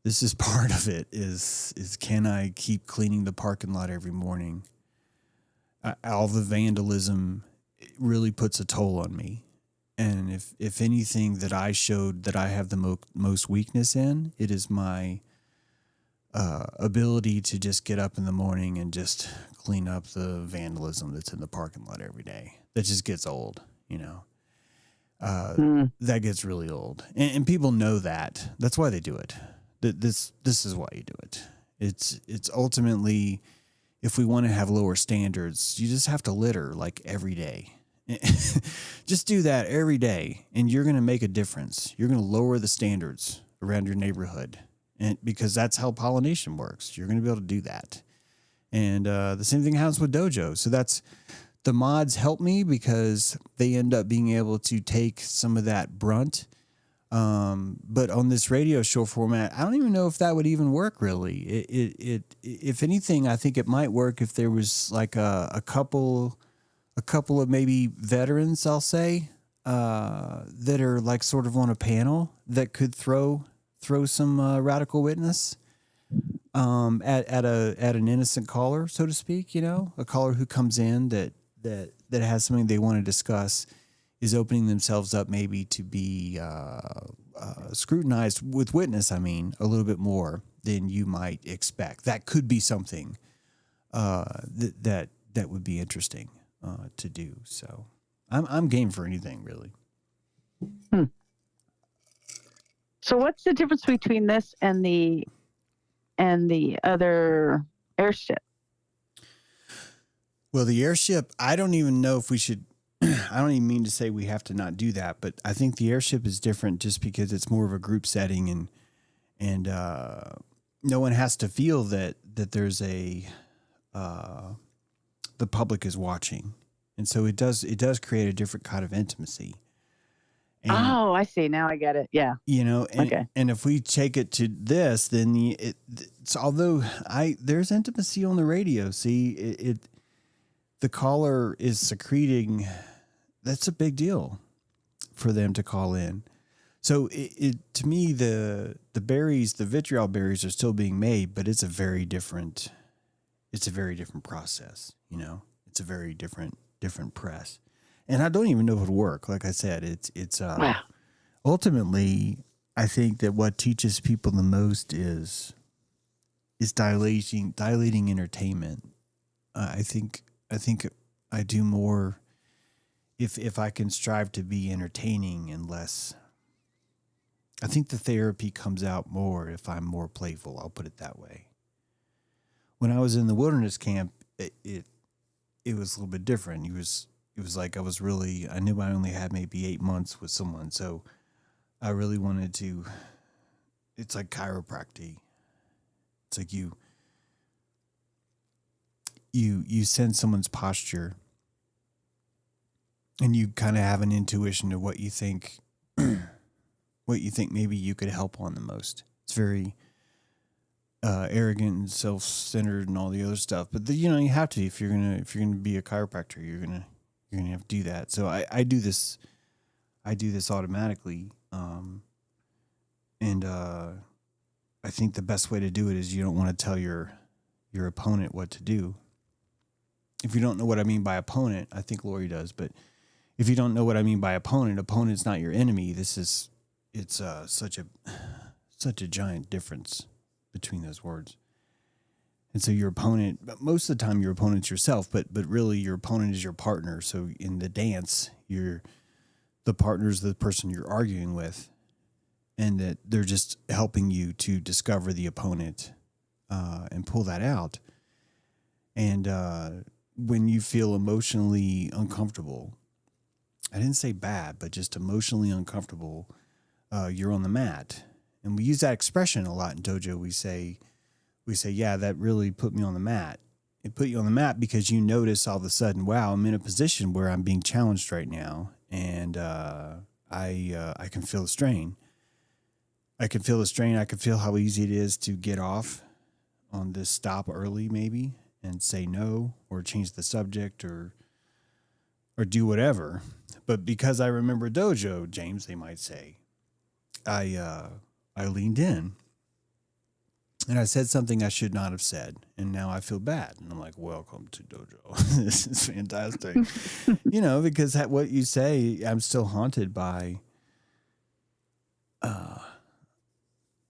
A: is part of it is can I keep cleaning the parking lot every morning? All the vandalism, it really puts a toll on me. And if anything that I showed that I have the most weakness in, it is my ability to just get up in the morning and just clean up the vandalism that's in the parking lot every day. That just gets old, That gets really old. And people know that. That's why they do it. This is why you do it. It's ultimately, if we want to have lower standards, you just have to litter like every day. Just do that every day, and you're going to make a difference. You're going to lower the standards around your neighborhood, and because that's how pollination works. You're going to be able to do that. And the same thing happens with Dojo. So the mods help me because they end up being able to take some of that brunt. But on this radio show format, I don't even know if that would even work really. If anything, I think it might work if there was like a couple of maybe veterans, I'll say, that are like sort of on a panel that could throw some radical witness at an innocent caller, so to speak. A caller who comes in that has something they want to discuss, is opening themselves up maybe to be scrutinized with witness. I mean, a little bit more than you might expect. That could be something that would be interesting to do. So I'm game for anything really.
F: So what's the difference between this and the other Airship?
A: Well, the Airship, I don't even know if we should. I don't even mean to say we have to not do that, but I think the Airship is different just because it's more of a group setting, and no one has to feel that there's the public is watching, and so it does create a different kind of intimacy. And,
F: I see. Now I get it. Yeah.
A: And if we take it to this, then although there's intimacy on the radio, see the caller is secreting. That's a big deal for them to call in. So it to me, the berries, the vitriol berries are still being made, but it's a very different process, you know, it's a very different press. And I don't even know if it'll work. Like I said, it's
F: Wow.
A: Ultimately, I think that what teaches people the most is dilating entertainment. I think I do more if I can strive to be entertaining and less. I think the therapy comes out more if I'm more playful. I'll put it that way. When I was in the wilderness camp, it was a little bit different. It was like I knew I only had maybe 8 months with someone, so I really wanted to. It's like chiropractic. It's like you sense someone's posture, and you kind of have an intuition of what you think maybe you could help on the most. It's very arrogant and self-centered and all the other stuff, but you have to if you're gonna be a chiropractor, you're gonna have to do that. So I do this automatically, and I think the best way to do it is you don't want to tell your opponent what to do. If you don't know what I mean by opponent, I think Lori does, but if you don't know what I mean by opponent's not your enemy. It's such a giant difference between those words. And so your opponent, most of the time your opponent's yourself, but really your opponent is your partner. So in the dance, the partner's the person you're arguing with, and that they're just helping you to discover the opponent and pull that out. And when you feel emotionally uncomfortable, I didn't say bad, but just emotionally uncomfortable, you're on the mat. And we use that expression a lot in Dojo. We say, yeah, that really put me on the mat. It put you on the mat because you notice all of a sudden, wow, I'm in a position where I'm being challenged right now. And I can feel the strain. I can feel how easy it is to get off on this stop early maybe and say no or change the subject or do whatever. But because I remember Dojo, James, they might say, I leaned in and I said something I should not have said. And now I feel bad. And I'm like, welcome to Dojo. This is fantastic. Because what you say, I'm still haunted by,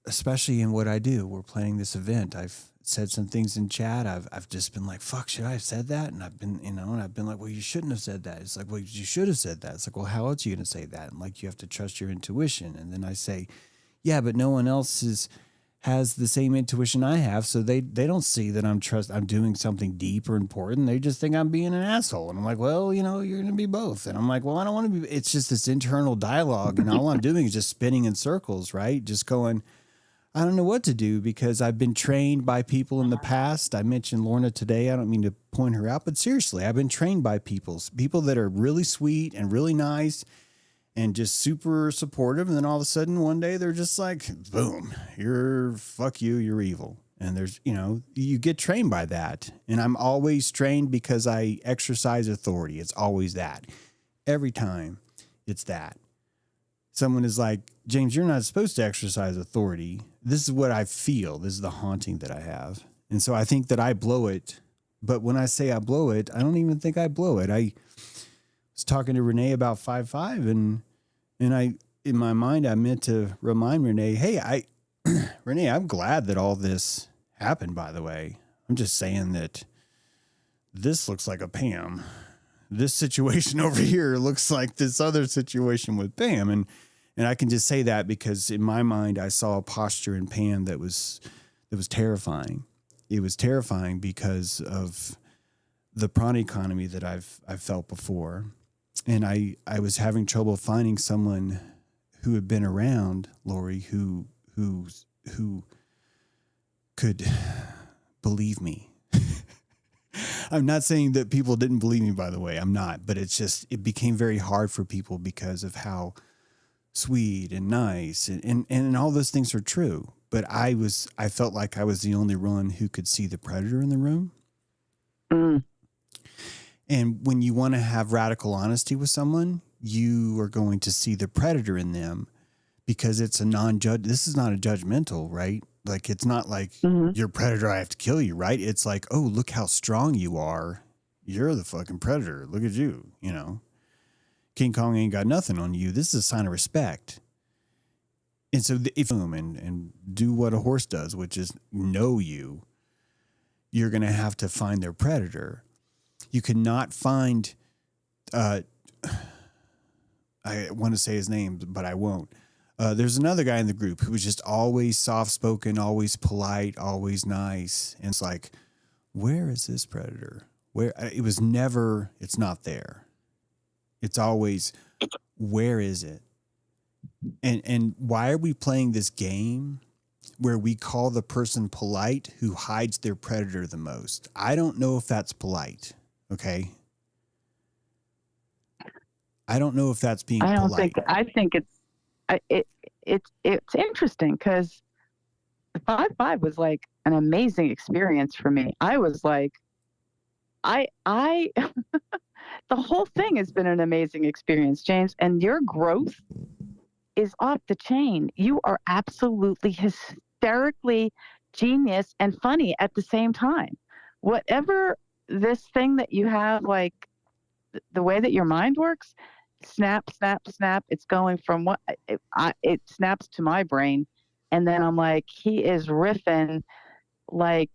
A: especially in what I do. We're planning this event. I've said some things in chat. I've just been like, fuck, should I have said that? And I've been like, well, you shouldn't have said that. It's like, well, you should have said that. It's like, well, how else are you going to say that? And like, you have to trust your intuition. And then I say, yeah, but no one else has the same intuition I have. So they don't see that I'm doing something deep or important. They just think I'm being an asshole. And I'm like, well, you're going to be both. And I'm like, well, I don't want to be. It's just this internal dialogue. And all I'm doing is just spinning in circles, right? Just going, I don't know what to do because I've been trained by people in the past. I mentioned Lorna today. I don't mean to point her out, but seriously, I've been trained by people that are really sweet and really nice and just super supportive. And then all of a sudden one day they're just like, boom, fuck you, you're evil. And there's, you get trained by that. And I'm always trained because I exercise authority. It's always that. Every time it's that. Someone is like, James, you're not supposed to exercise authority. This is what I feel. This is the haunting that I have. And so I think that I blow it. But when I say I blow it, I don't even think I blow it. I was talking to Renee about 5'5", and I, in my mind, I meant to remind Renee, hey, Renee, I'm glad that all this happened, by the way. I'm just saying that this looks like a Pam. This situation over here looks like this other situation with Pam. And I can just say that because in my mind, I saw a posture in Pam that was terrifying. It was terrifying because of the prana economy that I've felt before. And I was having trouble finding someone who had been around Lori who could believe me. I'm not saying that people didn't believe me, by the way. I'm not, but it became very hard for people because of how sweet and nice and all those things are true. But I felt like I was the only one who could see the predator in the room. Mm. And when you want to have radical honesty with someone, you are going to see the predator in them because it's a non-judge. This is not a judgmental, right? Like, it's not like you're a predator, I have to kill you, right? It's like, oh, look how strong you are. You're the fucking predator. Look at you, you know. King Kong ain't got nothing on you. This is a sign of respect. And so if you and do what a horse does, which is know you, you're going to have to find their predator. You cannot find, I want to say his name, but I won't. There's another guy in the group who was just always soft-spoken, always polite, always nice. And it's like, where is this predator? Where it was never, it's not there. It's always, where is it? And why are we playing this game where we call the person polite who hides their predator the most? I don't know if that's polite. Okay. I don't know if that's being polite.
F: I think it's interesting because the 5-5 was like an amazing experience for me. I was like, I the whole thing has been an amazing experience, James, and your growth is off the chain. You are absolutely hysterically genius and funny at the same time. Whatever this thing that you have, like the way that your mind works, snap, snap, snap. It's going from what it snaps to my brain. And then I'm like, he is riffing like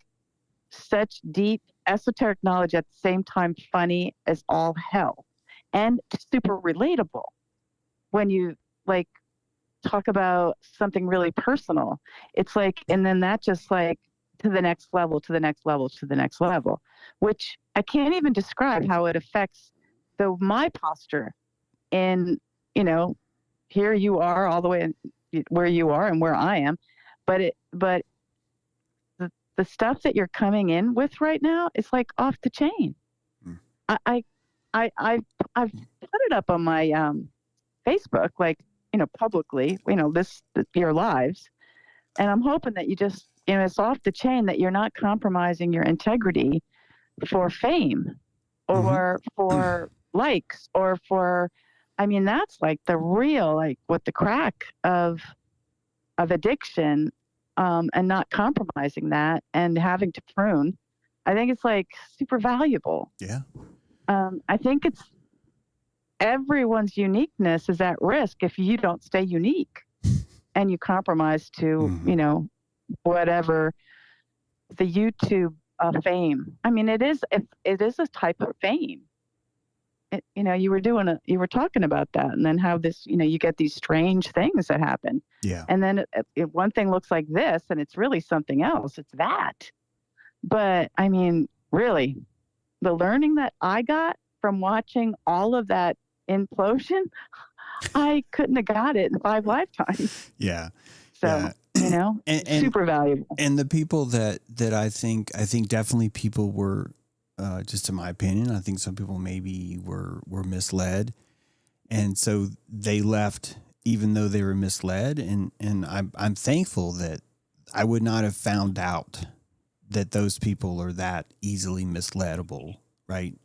F: such deep esoteric knowledge at the same time funny as all hell and super relatable when you like talk about something really personal. It's like, and then that just like to the next level, to the next level, to the next level, which I can't even describe how it affects my posture. And, you know, here you are all the way where you are and where I am, but the stuff that you're coming in with right now is like off the chain. I've put it up on my Facebook, like, you know, publicly, you know, your lives. And I'm hoping that you just, you know, it's off the chain, that you're not compromising your integrity for fame or for likes or for, I mean, that's like the real, like what the crack of addiction, and not compromising that and having to prune. I think it's like super valuable.
A: Yeah.
F: I think it's everyone's uniqueness is at risk if you don't stay unique and you compromise to, you know, whatever the YouTube fame. I mean, it is a type of fame. You know, you were talking about that, and then how this, you know, you get these strange things that happen.
A: Yeah.
F: And then one thing looks like this, and it's really something else. It's that. But I mean, really, the learning that I got from watching all of that implosion, I couldn't have got it in 5 lifetimes.
A: Yeah.
F: So,
A: yeah.
F: You know, and super valuable.
A: And the people that I think definitely people were, just in my opinion, I think some people maybe were misled. And so they left even though they were misled. And I'm thankful that I would not have found out that those people are that easily misleadable, right?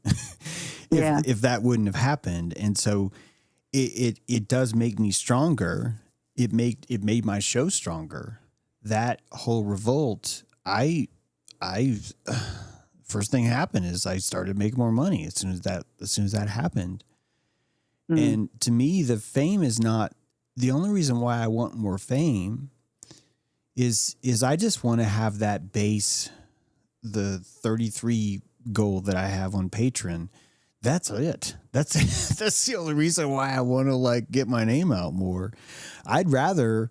A: If that wouldn't have happened. And so it does make me stronger. It made my show stronger. That whole revolt, first thing happened is I started making more money as soon as that happened. And to me, the fame is not the only reason why I want more fame is I just want to have that base, the 33 goal that I have on Patreon. That's it. That's the only reason why I want to like get my name out more. I'd rather,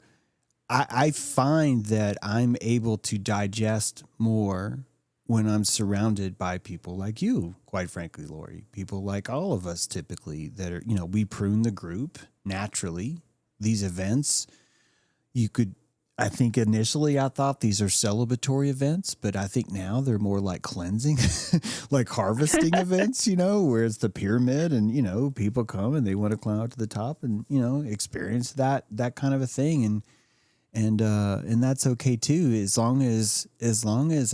A: I find that I'm able to digest more when I'm surrounded by people like you, quite frankly, Lori, people like all of us typically that are, you know, we prune the group naturally. These events, I think initially I thought these are celebratory events, but I think now they're more like cleansing, like harvesting events, you know, where it's the pyramid and, you know, people come and they want to climb up to the top and, you know, experience that kind of a thing. And that's okay too, as long as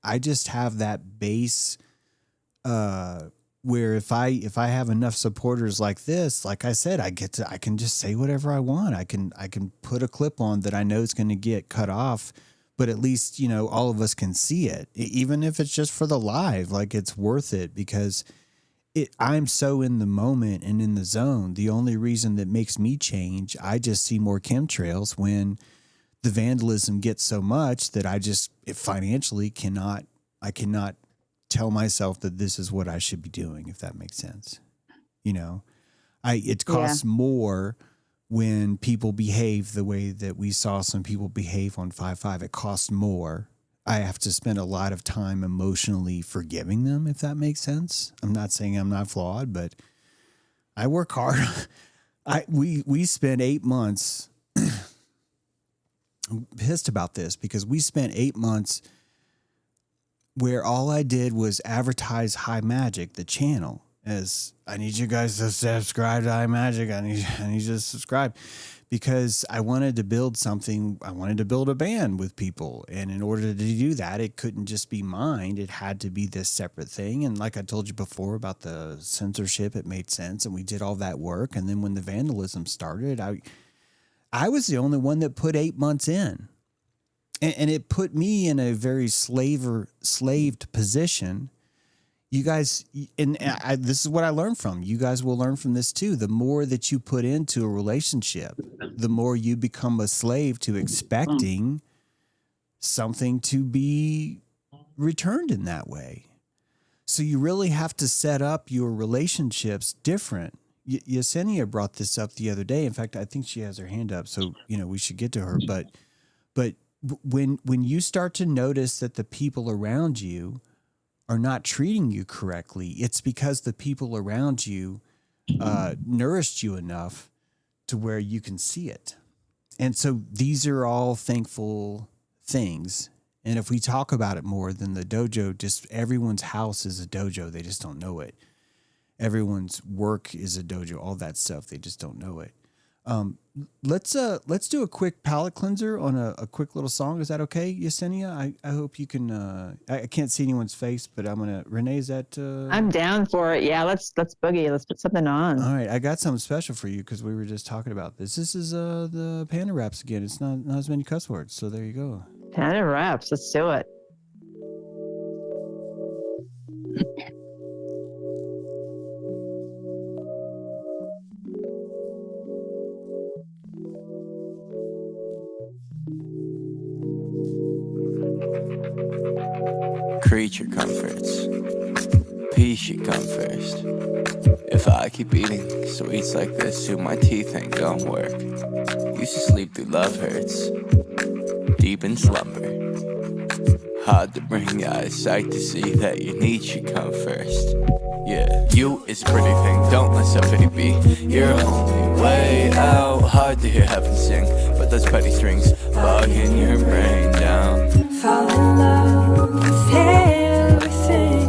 A: I just have that base where if I have enough supporters like this, like I said, I can just say whatever I want. I can put a clip on that I know is going to get cut off, but at least, all of us can see it, even if it's just for the live. Like, it's worth it because I'm so in the moment and in the zone. The only reason that makes me change, I just see more chemtrails when the vandalism gets so much that I cannot tell myself that this is what I should be doing, if that makes sense. It costs more when people behave the way that we saw some people behave on 5.5. It costs more. I have to spend a lot of time emotionally forgiving them, if that makes sense. I'm not saying I'm not flawed, but I work hard. We spent 8 months. I'm pissed about this because we spent 8 months where all I did was advertise High Magic, the channel, as I need you guys to subscribe to High Magic. I need you to subscribe because I wanted to build something. I wanted to build a band with people. And in order to do that, it couldn't just be mine. It had to be this separate thing. And like I told you before about the censorship, it made sense. And we did all that work. And then when the vandalism started, I was the only one that put 8 months in. And it put me in a very slaved position. You guys, this is what I learned from. You guys will learn from this too. The more that you put into a relationship, the more you become a slave to expecting something to be returned in that way. So you really have to set up your relationships different. Yesenia brought this up the other day. In fact, I think she has her hand up, so we should get to her. But when you start to notice that the people around you are not treating you correctly, it's because the people around you nourished you enough to where you can see it. And so these are all thankful things. And if we talk about it more than the dojo, just everyone's house is a dojo. They just don't know it. Everyone's work is a dojo, all that stuff. They just don't know it. Let's do a quick palate cleanser on a quick little song. Is that okay, Yesenia? I hope you can. I can't see anyone's face, but I'm gonna. Renee, is that?
B: I'm down for it. Yeah, let's boogie. Let's put something on.
A: All right, I got something special for you because we were just talking about this. This is the Panda Raps again. It's not as many cuss words, so there you go.
B: Panda Raps. Let's do it.
C: Creature comforts. Peace should come first. If I keep eating sweets like this, too, my teeth ain't gonna work. Used to sleep through love hurts, deep in slumber. Hard to bring your eyesight to see that your needs should come first. Yeah, you is a pretty thing, don't let self-pity be your only way out. Hard to hear heaven sing, but those petty strings bogging your brain down.
G: Fall in love with everything,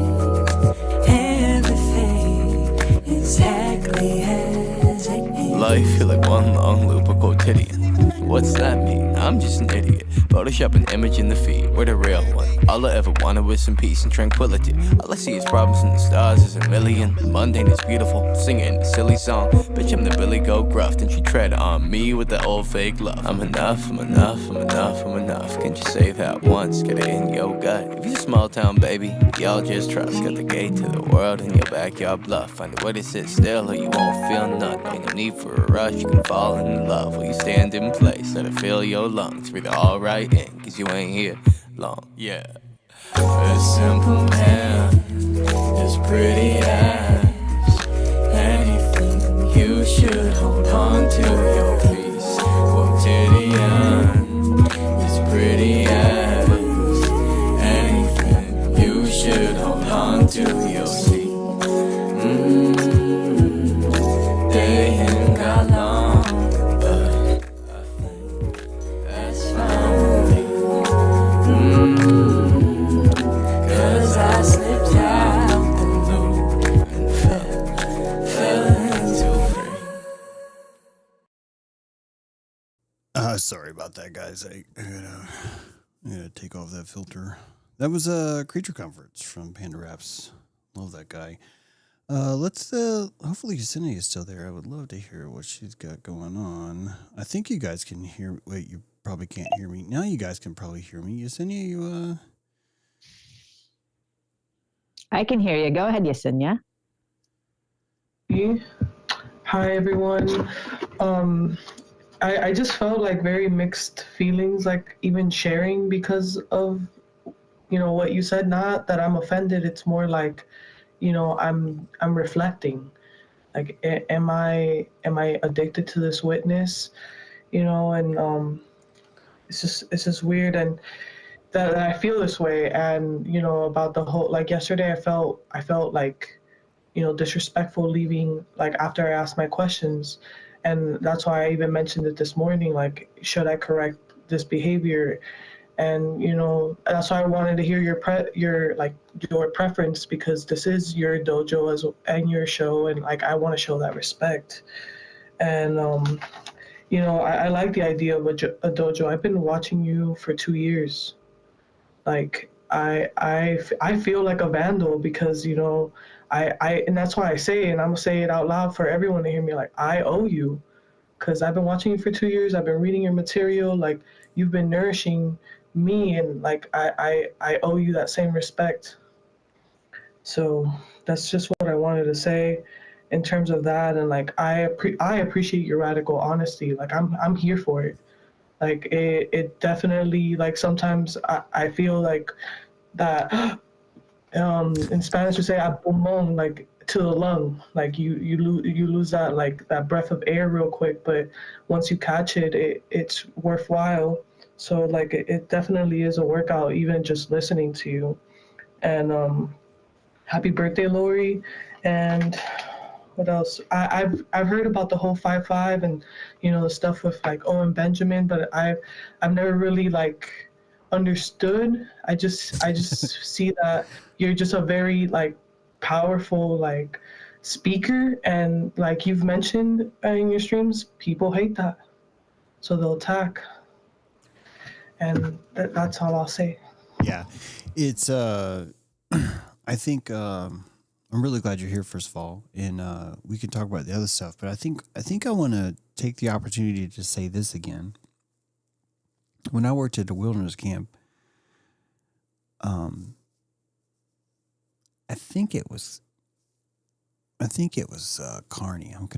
G: exactly as it is.
C: Life feel like one long loop of quotidian. What's that mean? I'm just an idiot. Photoshop an image in the feed, we're the real one. All I ever wanted was some peace and tranquility. All I see is problems and the stars is a million. Mundane is beautiful, singing a silly song. Bitch, I'm the Billy Goat Gruff, and she tread on me with that old fake love. I'm enough, I'm enough, I'm enough, I'm enough. Can't you say that once, get it in your gut. If you're a small town baby, y'all just trust. Got the gate to the world in your backyard bluff. Find a way to sit still or you won't feel nothing. Ain't no need for a rush, you can fall in love. While you stand in place, let it fill your lungs. Breathe all right in, cause you ain't here long, yeah. A simple man is pretty as anything. You should hold on to your peace. Quotidian is pretty as anything. You should hold on to your seat. They ain't got long, but I think that's fine with me. Cause I slipped out the loop and fell into free.
A: Sorry about that, guys. I gotta take off that filter. That was Creature Comforts from Panda Raps. Love that guy. Let's hopefully Yesenia is still there. I would love to hear what she's got going on. I think you guys can hear. Wait, you probably can't hear me now. You guys can probably hear me. Yesenia, you
B: I can hear you. Go ahead, Yesenia.
E: Hi everyone. I just felt like very mixed feelings, like even sharing because of what you said. Not that I'm offended. It's more like I'm reflecting. Like, am I addicted to this witness? And it's just weird, and that I feel this way. And about the whole, like yesterday, I felt like disrespectful leaving, like after I asked my questions. And that's why I even mentioned it this morning, like, should I correct this behavior? And that's why I wanted to hear your preference, because this is your dojo and your show, and like I want to show that respect. And I like the idea of a dojo. I've been watching you for 2 years. Like I feel like a vandal, because I and that's why I say it, and I'm gonna say it out loud for everyone to hear me. Like, I owe you, because I've been watching you for 2 years. I've been reading your material. Like, you've been nourishing me, and like I owe you that same respect. So that's just what I wanted to say in terms of that. And like I appreciate your radical honesty. Like, I'm here for it. Like it definitely, like sometimes I feel like that in Spanish we say a pulmón, like to the lung. Like you lose that, like that breath of air real quick, but once you catch it, it's worthwhile. So like it definitely is a workout, even just listening to you. And happy birthday, Lori. And what else? I've heard about the whole 5-5 and the stuff with like Owen Benjamin, but I've never really like understood. I just see that you're just a very like powerful like speaker, and like you've mentioned in your streams, people hate that, so they'll attack. And that's all I'll say.
A: Yeah, it's I think I'm really glad you're here, first of all, and we can talk about the other stuff. But I think I want to take the opportunity to say this again. When I worked at the wilderness camp, I think it was Carney. I'm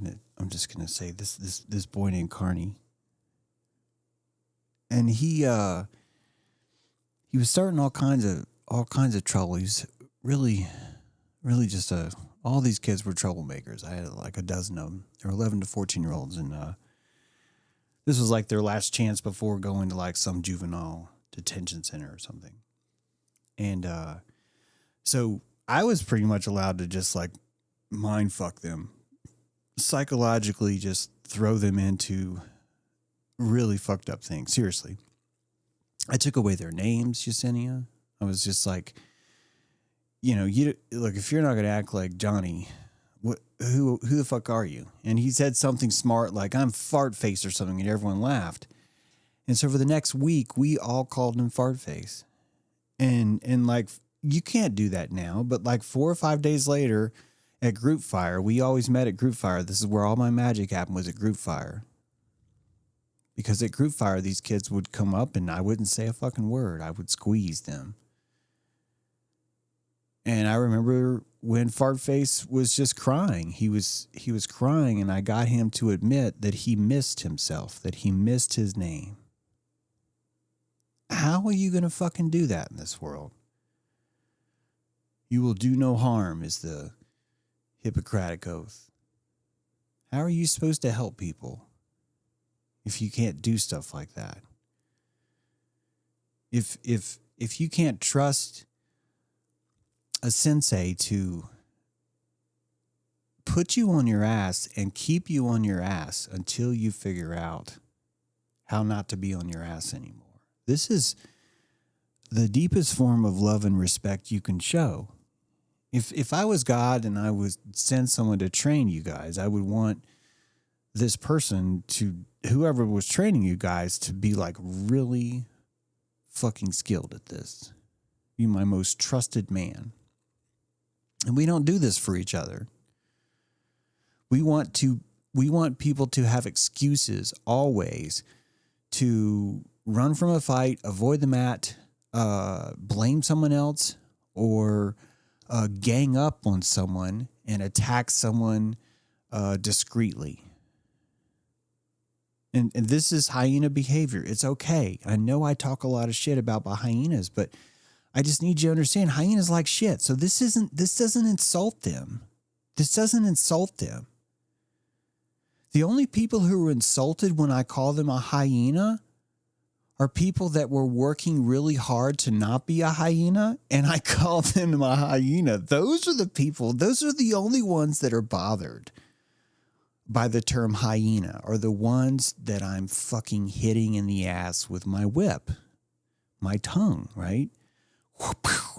A: just gonna say this boy named Carney, and he was starting all kinds of trouble. He's really just all these kids were troublemakers. I had like a dozen of them. They were 11 to 14-year-olds, and this was like their last chance before going to like some juvenile detention center or something. And so I was pretty much allowed to just like mind fuck them, psychologically just throw them into really fucked up things. Seriously. I took away their names, Yesenia. I was just like, you look, if you're not going to act like Johnny, who the fuck are you? And he said something smart like, I'm fart face or something, and everyone laughed. And so for the next week, we all called him fart face. And like, you can't do that now, but like 4 or 5 days later at group fire, we always met at group fire. This is where all my magic happened, was at group fire. Because at group fire, these kids would come up and I wouldn't say a fucking word. I would squeeze them. And I remember when Fartface was just crying. He was crying, and I got him to admit that he missed himself, that he missed his name. How are you going to fucking do that in this world? You will do no harm is the Hippocratic Oath. How are you supposed to help people if you can't do stuff like that? If you can't trust a sensei to put you on your ass and keep you on your ass until you figure out how not to be on your ass anymore. This is the deepest form of love and respect you can show. If I was God and I would send someone to train you guys, I would want this person to, whoever was training you guys, to be like really fucking skilled at this. Be my most trusted man. And we don't do this for each other. We want people to have excuses always to run from a fight, avoid the mat, blame someone else, or gang up on someone and attack someone discreetly. And this is hyena behavior. It's okay. I know I talk a lot of shit about hyenas, but I just need you to understand hyenas like shit. So this doesn't insult them. This doesn't insult them. The only people who were insulted when I call them a hyena are people that were working really hard to not be a hyena, and I call them a hyena. Those are the people, those are the only ones that are bothered by the term hyena, are the ones that I'm fucking hitting in the ass with my whip, my tongue, right?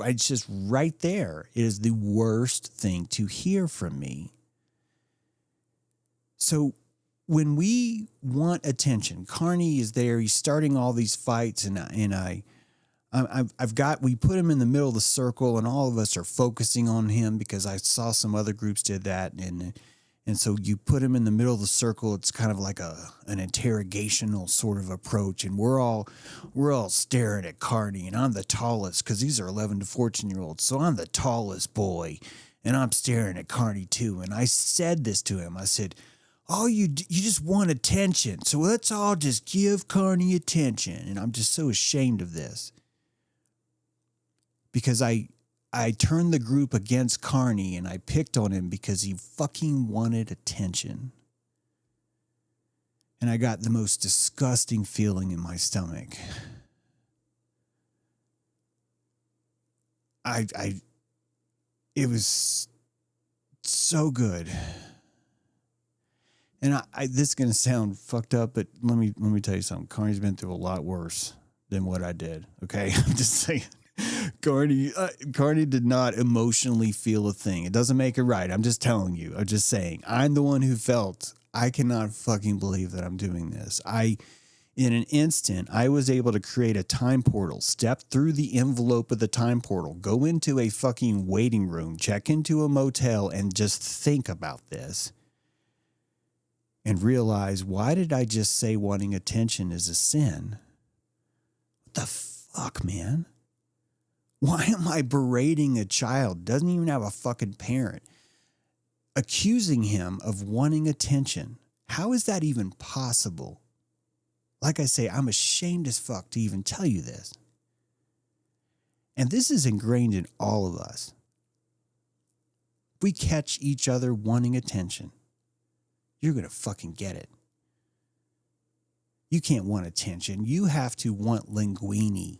A: It's just right there. It is the worst thing to hear from me. So when we want attention, Carney is there. He's starting all these fights, and we put him in the middle of the circle, and all of us are focusing on him because I saw some other groups did that, and so you put him in the middle of the circle. It's kind of like an interrogational sort of approach, and we're all staring at Carney, and I'm the tallest because these are 11 to 14-year-olds, so I'm the tallest boy, and I'm staring at Carney too. And I said this to him. I said, "Oh, you just want attention, so let's all just give Carney attention." And I'm just so ashamed of this because I turned the group against Carney, and I picked on him because he fucking wanted attention. And I got the most disgusting feeling in my stomach. It was so good. And this is going to sound fucked up, but let me tell you something. Carney's been through a lot worse than what I did. Okay. I'm just saying. Carney did not emotionally feel a thing. It doesn't make it right. I'm just telling you. I'm just saying. I'm the one who felt, I cannot fucking believe that I'm doing this. In an instant, I was able to create a time portal, step through the envelope of the time portal, go into a fucking waiting room, check into a motel, and just think about this. And realize, why did I just say wanting attention is a sin? What the fuck, man? Why am I berating a child? Doesn't even have a fucking parent. Accusing him of wanting attention. How is that even possible? Like I say, I'm ashamed as fuck to even tell you this. And this is ingrained in all of us. We catch each other wanting attention. You're going to fucking get it. You can't want attention. You have to want linguine.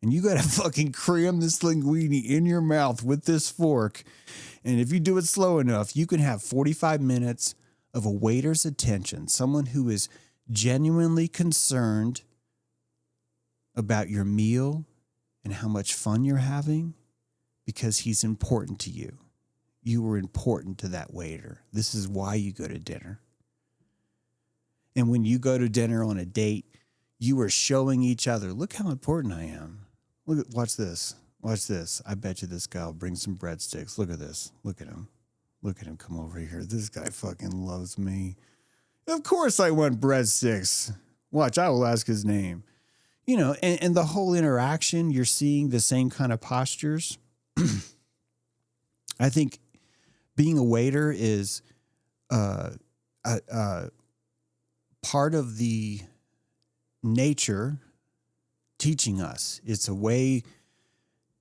A: And you got to fucking cram this linguine in your mouth with this fork. And if you do it slow enough, you can have 45 minutes of a waiter's attention. Someone who is genuinely concerned about your meal and how much fun you're having because he's important to you. You were important to that waiter. This is why you go to dinner. And when you go to dinner on a date, you are showing each other, look how important I am. Watch this. Watch this. I bet you this guy will bring some breadsticks. Look at this. Look at him. Look at him come over here. This guy fucking loves me. Of course I want breadsticks. Watch, I will ask his name. You know, and the whole interaction, you're seeing the same kind of postures. I think being a waiter is part of the nature teaching us. It's a way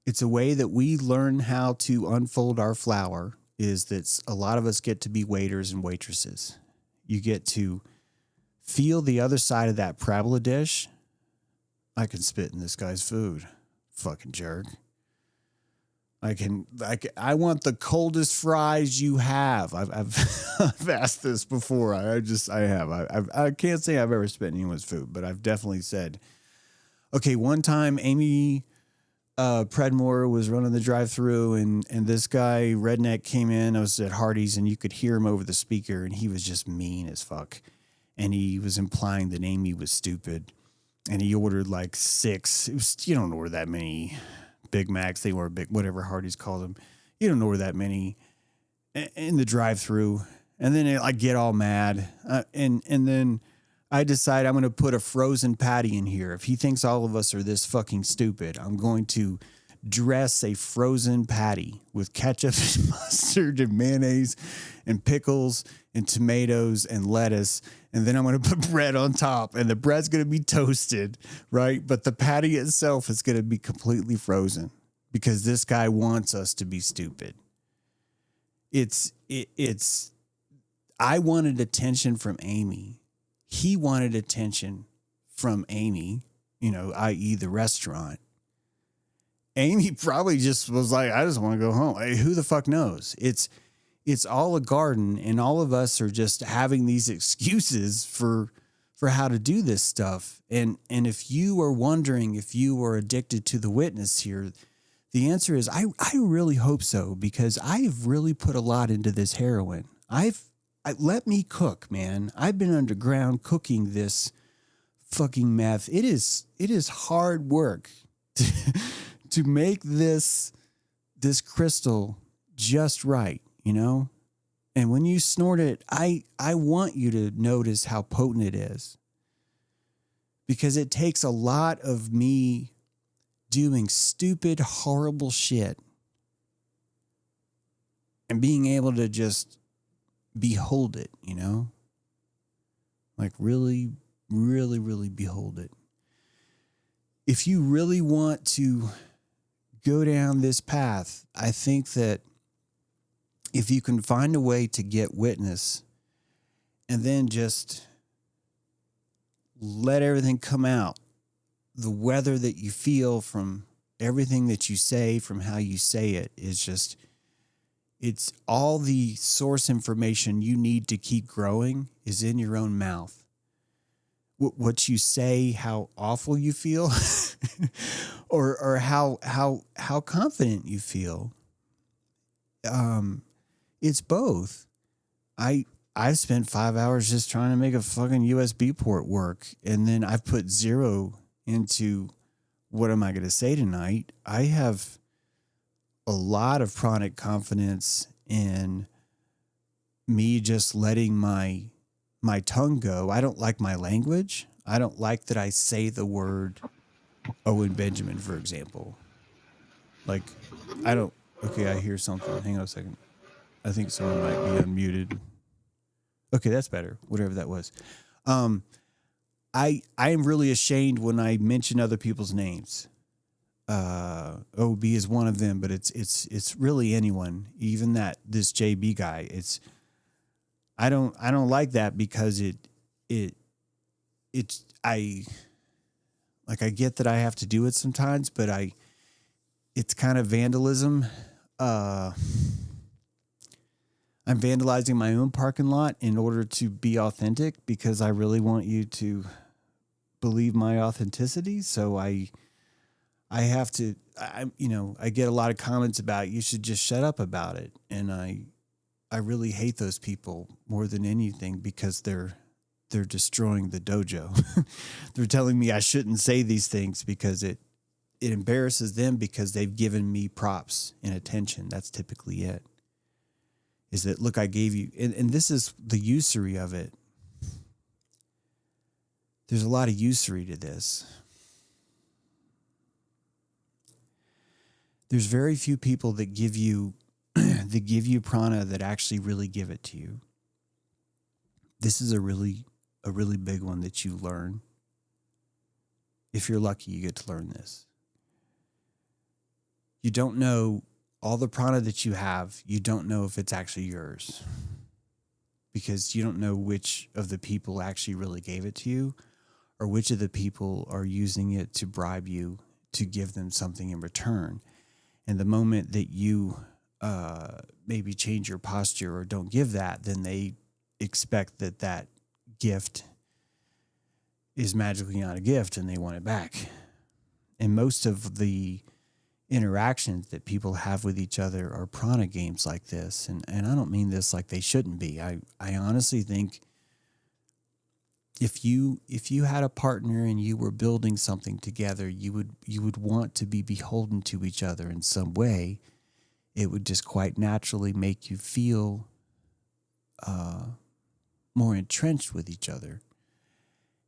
A: that we learn how to unfold our flower, is that a lot of us get to be waiters and waitresses. You get to feel the other side of that parabola dish. I can spit in this guy's food. Fucking jerk. I want the coldest fries you have. I've asked this before. I can't say I've ever spit in anyone's food, but I've definitely said, okay, one time Amy Predmore was running the drive-thru, and this guy, redneck, came in. I was at Hardee's, and you could hear him over the speaker, and he was just mean as fuck. And he was implying that Amy was stupid. And he ordered like 6. You don't order that many Big Macs. They were big, whatever Hardee's called them. You don't order that many. in the drive-through, and then I get all mad, and then I decide I'm going to put a frozen patty in here. If he thinks all of us are this fucking stupid, I'm going to dress a frozen patty with ketchup and mustard and mayonnaise and pickles and tomatoes and lettuce. And then I'm going to put bread on top, and the bread's going to be toasted, right? But the patty itself is going to be completely frozen because this guy wants us to be stupid. I wanted attention from Amy. He wanted attention from Amy, i.e. the restaurant. Amy probably just was like, I just want to go home. Hey, who the fuck knows? It's all a garden, and all of us are just having these excuses for how to do this stuff. And if you are wondering if you are addicted to the witness here, the answer is I really hope so, because I've really put a lot into this heroin. Let me cook, man. I've been underground cooking this fucking meth. It is hard work to make this crystal just right, And when you snort it, I want you to notice how potent it is, because it takes a lot of me doing stupid, horrible shit and being able to just behold it, like really, really, really behold it. If you really want to go down this path, I think that if you can find a way to get witness and then just let everything come out, the weather that you feel from everything that you say, from how you say it, is just, it's all the source information you need to keep growing is in your own mouth. What you say, how awful you feel, or how confident you feel. It's both. I've spent 5 hours just trying to make a fucking USB port work, and then I've put 0 into what am I going to say tonight. I have a lot of chronic confidence in me just letting my tongue go. I don't like my language. I don't like that I say the word Owen Benjamin, for example. Like, okay, I hear something. Hang on a second. I think someone might be unmuted. Okay, that's better. Whatever that was. I am really ashamed when I mention other people's names. OB is one of them, but it's really anyone, even this JB guy. I don't like that, because I get that I have to do it sometimes, but it's kind of vandalism. I'm vandalizing my own parking lot in order to be authentic, because I really want you to believe my authenticity. So I have to, I get a lot of comments about, you should just shut up about it. And I really hate those people more than anything, because they're destroying the dojo. They're telling me I shouldn't say these things because it embarrasses them, because they've given me props and attention. That's typically it. Is that, look, I gave you, and this is the usury of it. There's a lot of usury to this. There's very few people that give you prana that actually really give it to you. This is a really big one that you learn. If you're lucky, you get to learn this. You don't know all the prana that you have. You don't know if it's actually yours, because you don't know which of the people actually really gave it to you, or which of the people are using it to bribe you to give them something in return. And the moment that you maybe change your posture or don't give that, then they expect that gift is magically not a gift, and they want it back. And most of the interactions that people have with each other are prana games like this. And I don't mean this like they shouldn't be. I honestly think if you had a partner and you were building something together, you would want to be beholden to each other in some way. it would just quite naturally make you feel more entrenched with each other.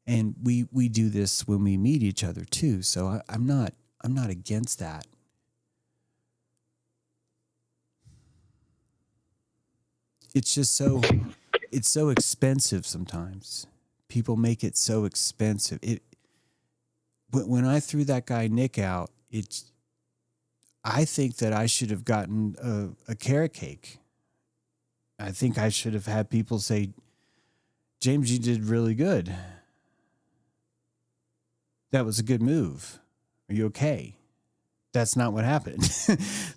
A: And we do this when we meet each other too. So I'm not against that. It's just it's so expensive sometimes. People make it so expensive. When I threw that guy Nick out, I think that I should have gotten a carrot cake. I think I should have had people say, James, you did really good. That was a good move. Are you okay? That's not what happened.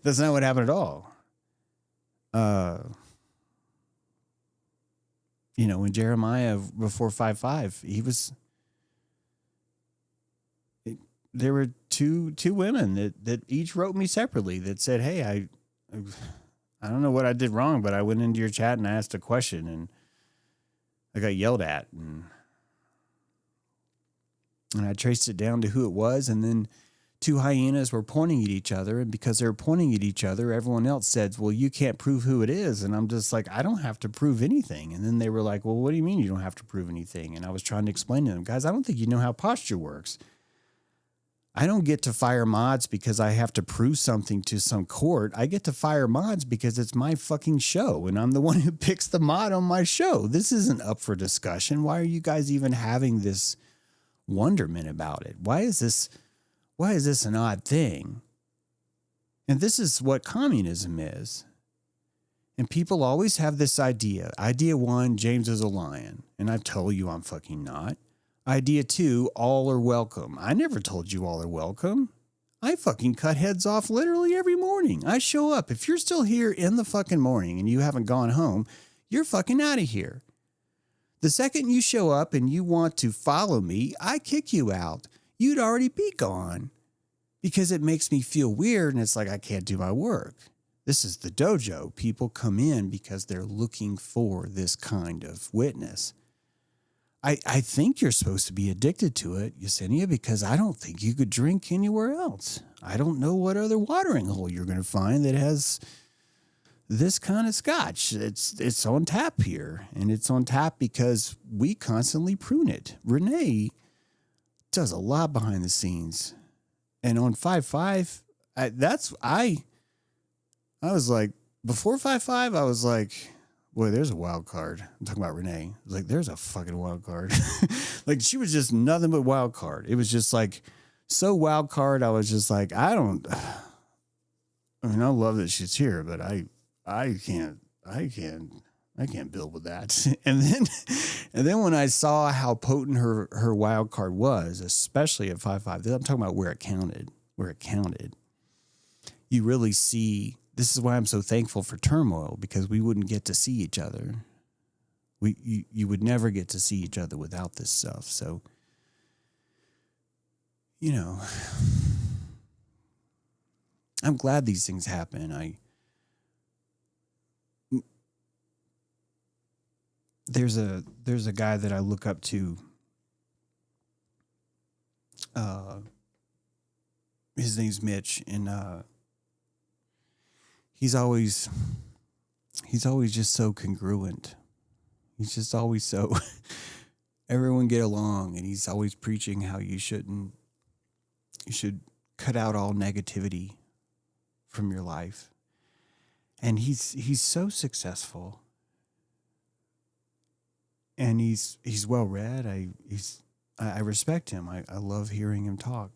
A: That's not what happened at all. When Jeremiah before 5-5, there were two women that each wrote me separately that said, hey, I don't know what I did wrong, but I went into your chat and I asked a question and I got yelled at and I traced it down to who it was. And then two hyenas were pointing at each other. And because they were pointing at each other, everyone else said, well, you can't prove who it is. And I'm just like, I don't have to prove anything. And then they were like, well, what do you mean you don't have to prove anything? And I was trying to explain to them, guys, I don't think you know how posture works. I don't get to fire mods because I have to prove something to some court. I get to fire mods because it's my fucking show and I'm the one who picks the mod on my show. This isn't up for discussion. Why are you guys even having this wonderment about it? Why is this an odd thing? And this is what communism is. And people always have this idea. Idea one, James is a lion. And I've told you I'm fucking not. Idea two, all are welcome. I never told you all are welcome. I fucking cut heads off literally every morning. I show up. If you're still here in the fucking morning and you haven't gone home, you're fucking out of here. The second you show up and you want to follow me, I kick you out. You'd already be gone because it makes me feel weird and it's like I can't do my work. This is the dojo. People come in because they're looking for this kind of witness. I think you're supposed to be addicted to it, Yesenia, because I don't think you could drink anywhere else. I don't know what other watering hole you're going to find that has this kind of scotch. It's on tap here, and it's on tap because we constantly prune it. Renee does a lot behind the scenes, and on 5-5, I was like, before 5-5, I was like, boy, there's a wild card. I'm talking about Renee. I was like, there's a fucking wild card. Like, she was just nothing but wild card. It was just like so wild card. I was just like, I love that she's here, but I can't build with that. And then when I saw how potent her wild card was, especially at 5-5, I'm talking about where it counted, you really see. This is why I'm so thankful for turmoil, because we wouldn't get to see each other. You would never get to see each other without this stuff. So, I'm glad these things happen. There's a guy that I look up to. His name's Mitch, and he's always just so congruent. He's just always so everyone get along, and he's always preaching how you should cut out all negativity from your life. And he's so successful. And he's well read. I respect him. I love hearing him talk.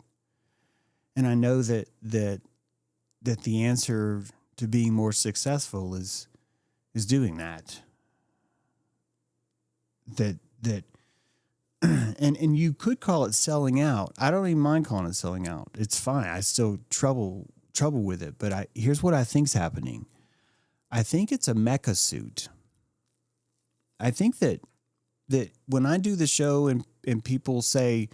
A: And I know that the answer to being more successful is doing that. And you could call it selling out. I don't even mind calling it selling out. It's fine. I still trouble with it. But here's what I think's happening. I think it's a mecha suit. I think that when I do the show and people say,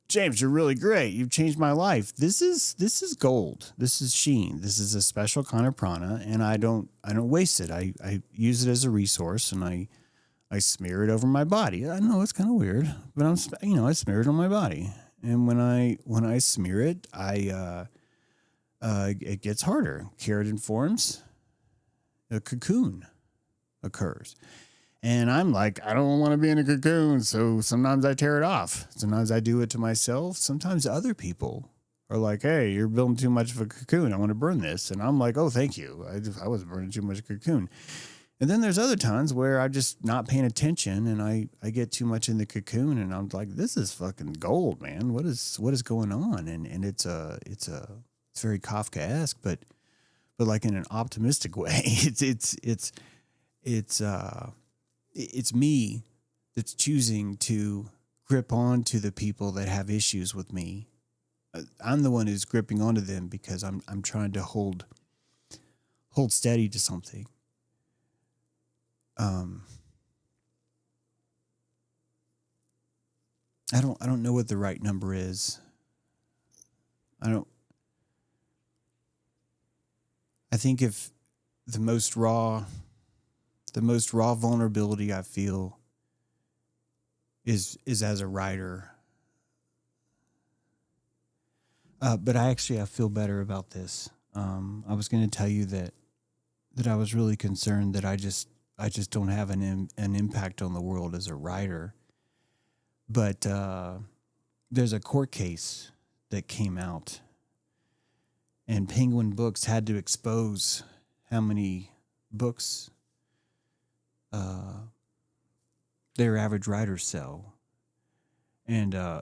A: James, you're really great. You've changed my life. This is gold. This is sheen. This is a special kind of prana, and I don't waste it. I use it as a resource, and I smear it over my body. I know it's kind of weird, but I smear it on my body. And when I smear it, I it gets harder. Keratin forms, a cocoon occurs. And I'm like, I don't want to be in a cocoon. So sometimes I tear it off. Sometimes I do it to myself. Sometimes other people are like, hey, you're building too much of a cocoon. I want to burn this. And I'm like, oh, thank you. I wasn't burning too much cocoon. And then there's other times where I'm just not paying attention and I get too much in the cocoon and I'm like, this is fucking gold, man. What is going on? And it's very Kafkaesque, but like in an optimistic way. It's me that's choosing to grip on to the people that have issues with me. I'm the one who's gripping onto them because I'm trying to hold steady to something. I don't know what the right number is. I think if the most raw vulnerability I feel is as a writer. But I feel better about this. I was going to tell you that I was really concerned that I just don't have an impact on the world as a writer. But there's a court case that came out, and Penguin Books had to expose how many books their average writers sell. And man,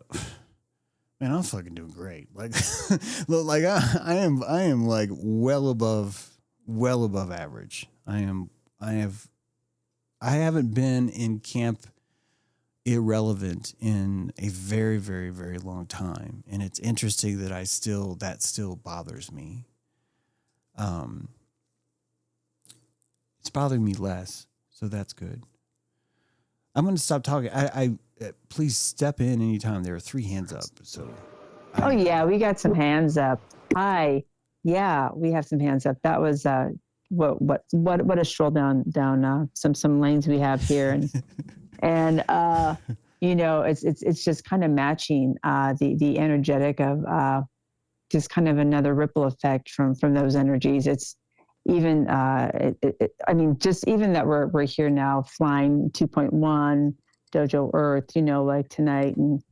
A: I'm fucking doing great. Like, like I am like well above average. I haven't been in camp irrelevant in a very, very, very long time. And it's interesting that that still bothers me. It's bothering me less. So that's good. I'm going to stop talking. I please step in anytime. There are 3 hands up. So.
B: Yeah, we got some hands up. Hi. Yeah, we have some hands up. That was what a stroll down some lanes we have here, and it's just kind of matching the energetic of just kind of another ripple effect from those energies. It's even just even that we're here now flying 2.1 Dojo Earth, like tonight, and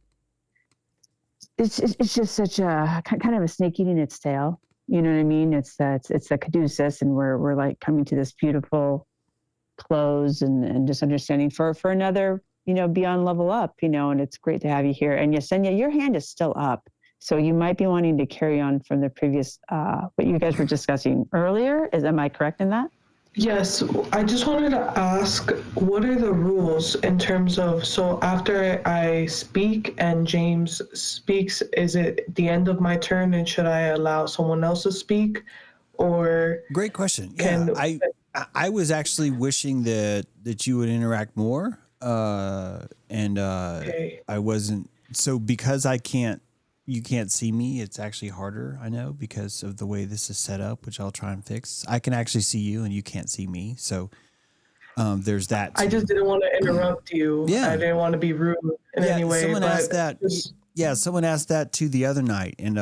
B: it's just such a kind of a snake eating its tail. You know what I mean? It's the caduceus, and we're like coming to this beautiful close and just understanding for another, beyond level up, and it's great to have you here. And Yesenia, your hand is still up. So you might be wanting to carry on from the previous, what you guys were discussing earlier. Am I correct in that?
E: Yes, I just wanted to ask, what are the rules in terms of, so after I speak and James speaks, is it the end of my turn and should I allow someone else to speak? Or
A: great question. I was actually wishing that you would interact more. Okay. I wasn't, so because you can't see me, it's actually harder, I know, because of the way this is set up, which I'll try and fix. I can actually see you and you can't see me. So there's that too.
E: I just didn't want to interrupt you. Yeah. I didn't want to be rude in any way.
A: Someone asked that. Someone asked that too the other night, and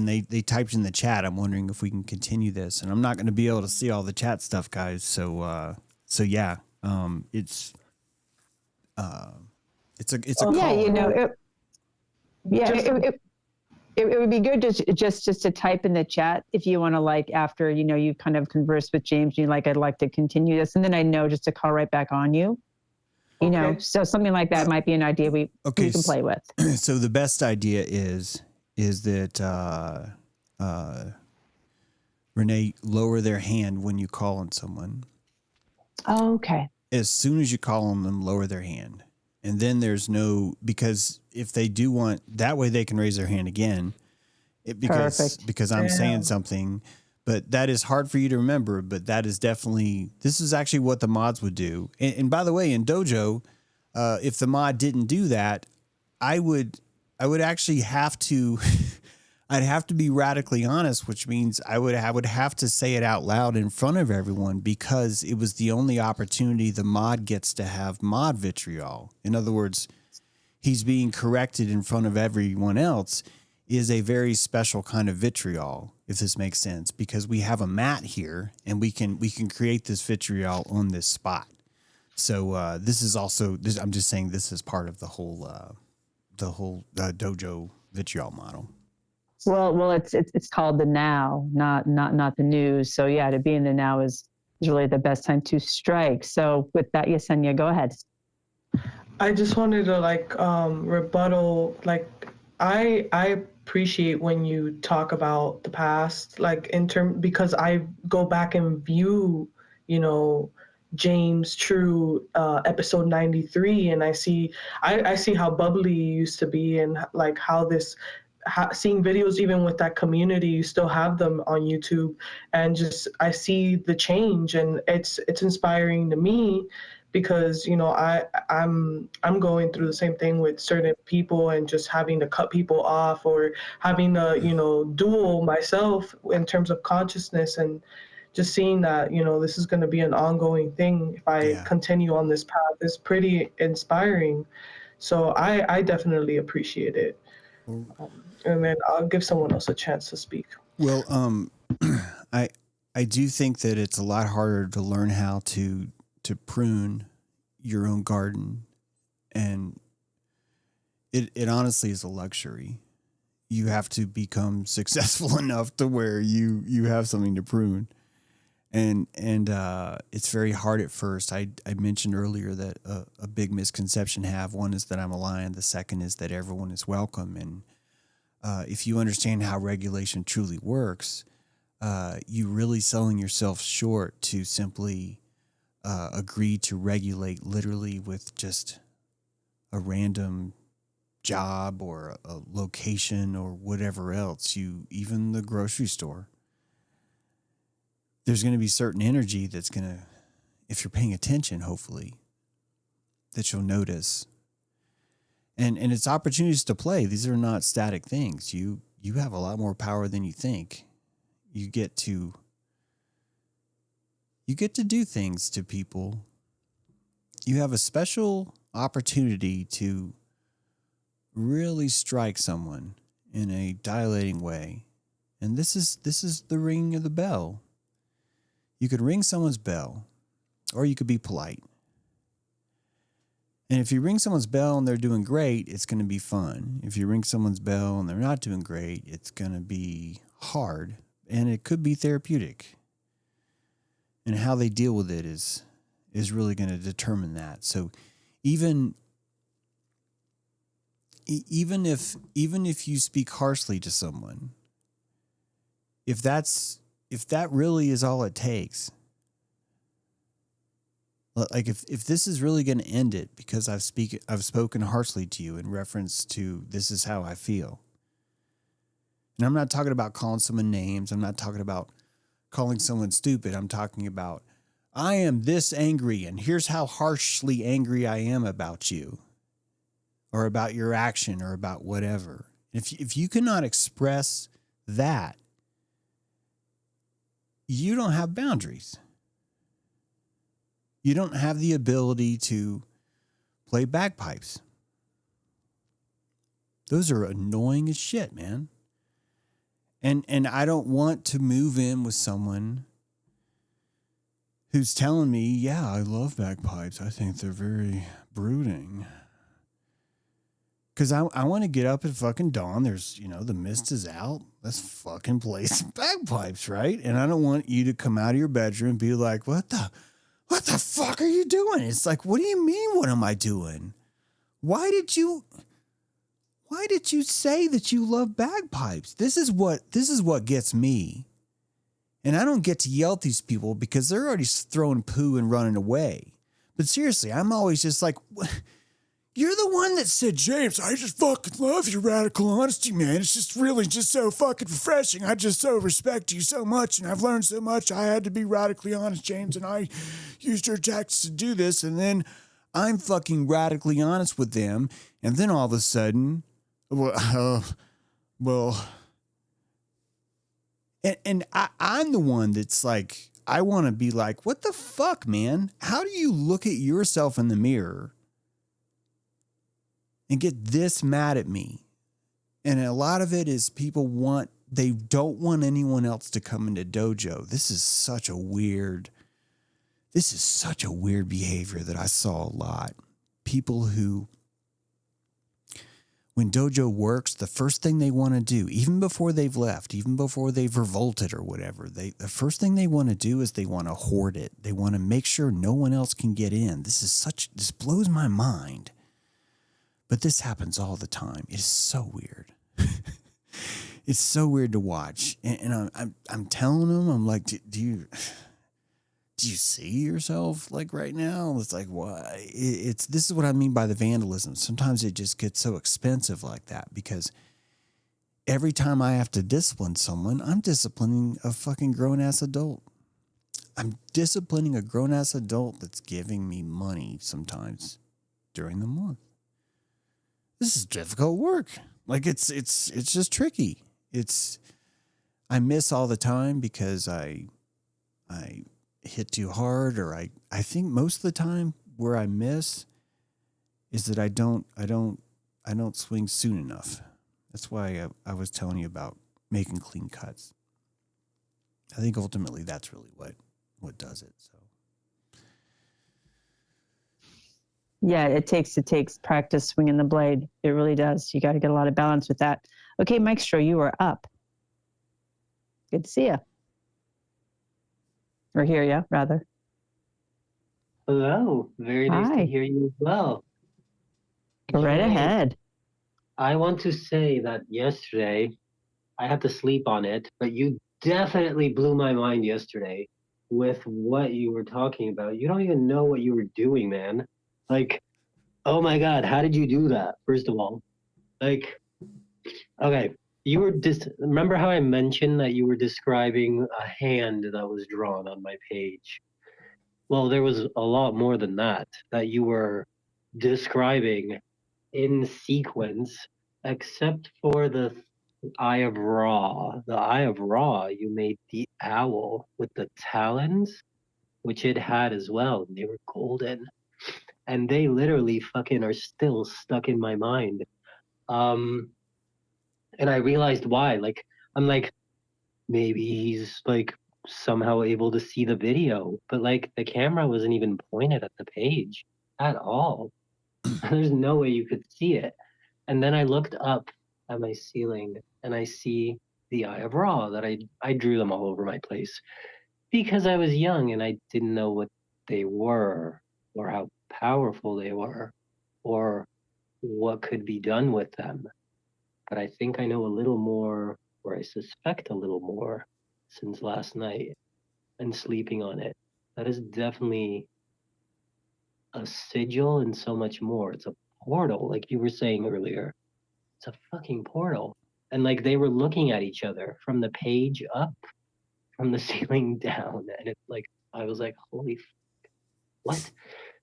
A: they typed in the chat. I'm wondering if we can continue this, and I'm not going to be able to see all the chat stuff, guys. So yeah, it's a call.
B: It would be good just to type in the chat if you want to, like, after, you've kind of conversed with James, and I'd like to continue this. And then I know just to call right back on you, so something like that might be an idea we can play with.
A: So the best idea is that Renee, lower their hand when you call on someone.
B: Oh, okay.
A: As soon as you call on them, lower their hand. And then because if they do want, that way they can raise their hand again. Because I'm saying something, but that is hard for you to remember. But that is this is actually what the mods would do. And by the way, in Dojo, if the mod didn't do that, I would actually have to, I'd have to be radically honest, which means I would have to say it out loud in front of everyone, because it was the only opportunity the mod gets to have mod vitriol. In other words, he's being corrected in front of everyone else is a very special kind of vitriol. if this makes sense, because we have a mat here and we can create this vitriol on this spot. So this is also this. I'm just saying this is part of the whole dojo vitriol model.
B: Well, it's called the now, not the news. So yeah, to be in the now is really the best time to strike. So with that, Yesenia, go ahead.
E: I just wanted to rebuttal. I appreciate when you talk about the past, because I go back and view, James True episode 93, and I see how bubbly you used to be, and like how seeing videos even with that community, you still have them on YouTube, and just I see the change, and it's inspiring to me, because I'm going through the same thing with certain people, and just having to cut people off, or having to duel myself in terms of consciousness, and just seeing that this is going to be an ongoing thing if I continue on this path is pretty inspiring. So I definitely appreciate it. And then I'll give someone else a chance to speak.
A: Well, I do think that it's a lot harder to learn how to prune your own garden, and it honestly is a luxury. You have to become successful enough to where you have something to prune, and it's very hard at first. I mentioned earlier that a big misconception one is that I'm a lion. The second is that everyone is welcome, and if you understand how regulation truly works, you really selling yourself short to simply agree to regulate literally with just a random job or a location or whatever else. Even the grocery store, there's going to be certain energy that's going to, if you're paying attention, hopefully, that you'll notice. And it's opportunities to play. These are not static things. You have a lot more power than you think. You get to do things to people. You have a special opportunity to really strike someone in a dilating way. And this is the ringing of the bell. You could ring someone's bell, or you could be polite. And if you ring someone's bell and they're doing great, it's going to be fun. If you ring someone's bell and they're not doing great, it's going to be hard, and it could be therapeutic. And how they deal with it is really going to determine that. So even if you speak harshly to someone, if that really is all it takes, like if this is really going to end it because I've spoken harshly to you in reference to this is how I feel. And I'm not talking about calling someone names. I'm not talking about calling someone stupid. I'm talking about, I am this angry, and here's how harshly angry I am about you, or about your action, or about whatever. If you cannot express that, you don't have boundaries. You don't have the ability to play bagpipes. Those are annoying as shit, man. And I don't want to move in with someone who's telling me, yeah, I love bagpipes. I think they're very brooding. Because I want to get up at fucking dawn. There's, the mist is out. Let's fucking play some bagpipes, right? And I don't want you to come out of your bedroom and be like, what the fuck are you doing? It's like, what do you mean, what am I doing? Why did you say that you love bagpipes? This is what gets me. And I don't get to yell at these people because they're already throwing poo and running away. But seriously, I'm always just like, you're the one that said, James, I just fucking love your radical honesty, man. It's just really just so fucking refreshing. I just so respect you so much, and I've learned so much. I had to be radically honest, James, and I used your tactics to do this. And then I'm fucking radically honest with them. And then all of a sudden, I'm the one that's like, I want to be like, what the fuck, man? How do you look at yourself in the mirror and get this mad at me? And a lot of it is people want they don't want anyone else to come into dojo. This is such a weird behavior that I saw a lot. People who, when dojo works, the first thing they want to do, even before they've left, even before they've revolted or whatever, the first thing they want to do is they want to hoard it. They want to make sure no one else can get in. This blows my mind. But this happens all the time. It is so weird. It's so weird to watch. And I'm telling them, I'm like, do you see yourself like right now? It's like, why? This is what I mean by the vandalism. Sometimes it just gets so expensive like that, because every time I have to discipline someone, I'm disciplining a fucking grown-ass adult. I'm disciplining a grown-ass adult that's giving me money sometimes during the month. This is difficult work. Like it's just tricky. I miss all the time because I hit too hard, or I think most of the time where I miss is that I don't swing soon enough. That's why I was telling you about making clean cuts. I think ultimately that's really what does it. So
B: yeah, it takes practice swinging the blade. It really does. You got to get a lot of balance with that. Okay, Mike Stroh, you are up. Good to see you. Or hear you, rather.
H: Hello. Very nice
B: Hi.
H: to hear you as well.
B: Go right
H: Yay.
B: ahead.
H: I want to say that yesterday, I had to sleep on it, but you definitely blew my mind yesterday with what you were talking about. You don't even know what you were doing, man. Like, oh my God, how did you do that, first of all? Like, okay, you were remember how I mentioned that you were describing a hand that was drawn on my page? Well, there was a lot more than that you were describing in sequence, except for the Eye of Ra. The Eye of Ra, you made the owl with the talons, which it had as well, and they were golden. And they literally fucking are still stuck in my mind. And I realized why. Like, I'm like, maybe he's like somehow able to see the video, but like the camera wasn't even pointed at the page at all. There's no way you could see it. And then I looked up at my ceiling and I see the Eye of Ra that I drew them all over my place because I was young and I didn't know what they were or how powerful they were or what could be done with them. But I think I know a little more, or I suspect a little more, since last night and sleeping on it. That is definitely a sigil and so much more. It's a portal, like you were saying earlier. It's a fucking portal. And like they were looking at each other from the page up, from the ceiling down. And it's like, I was like, holy what?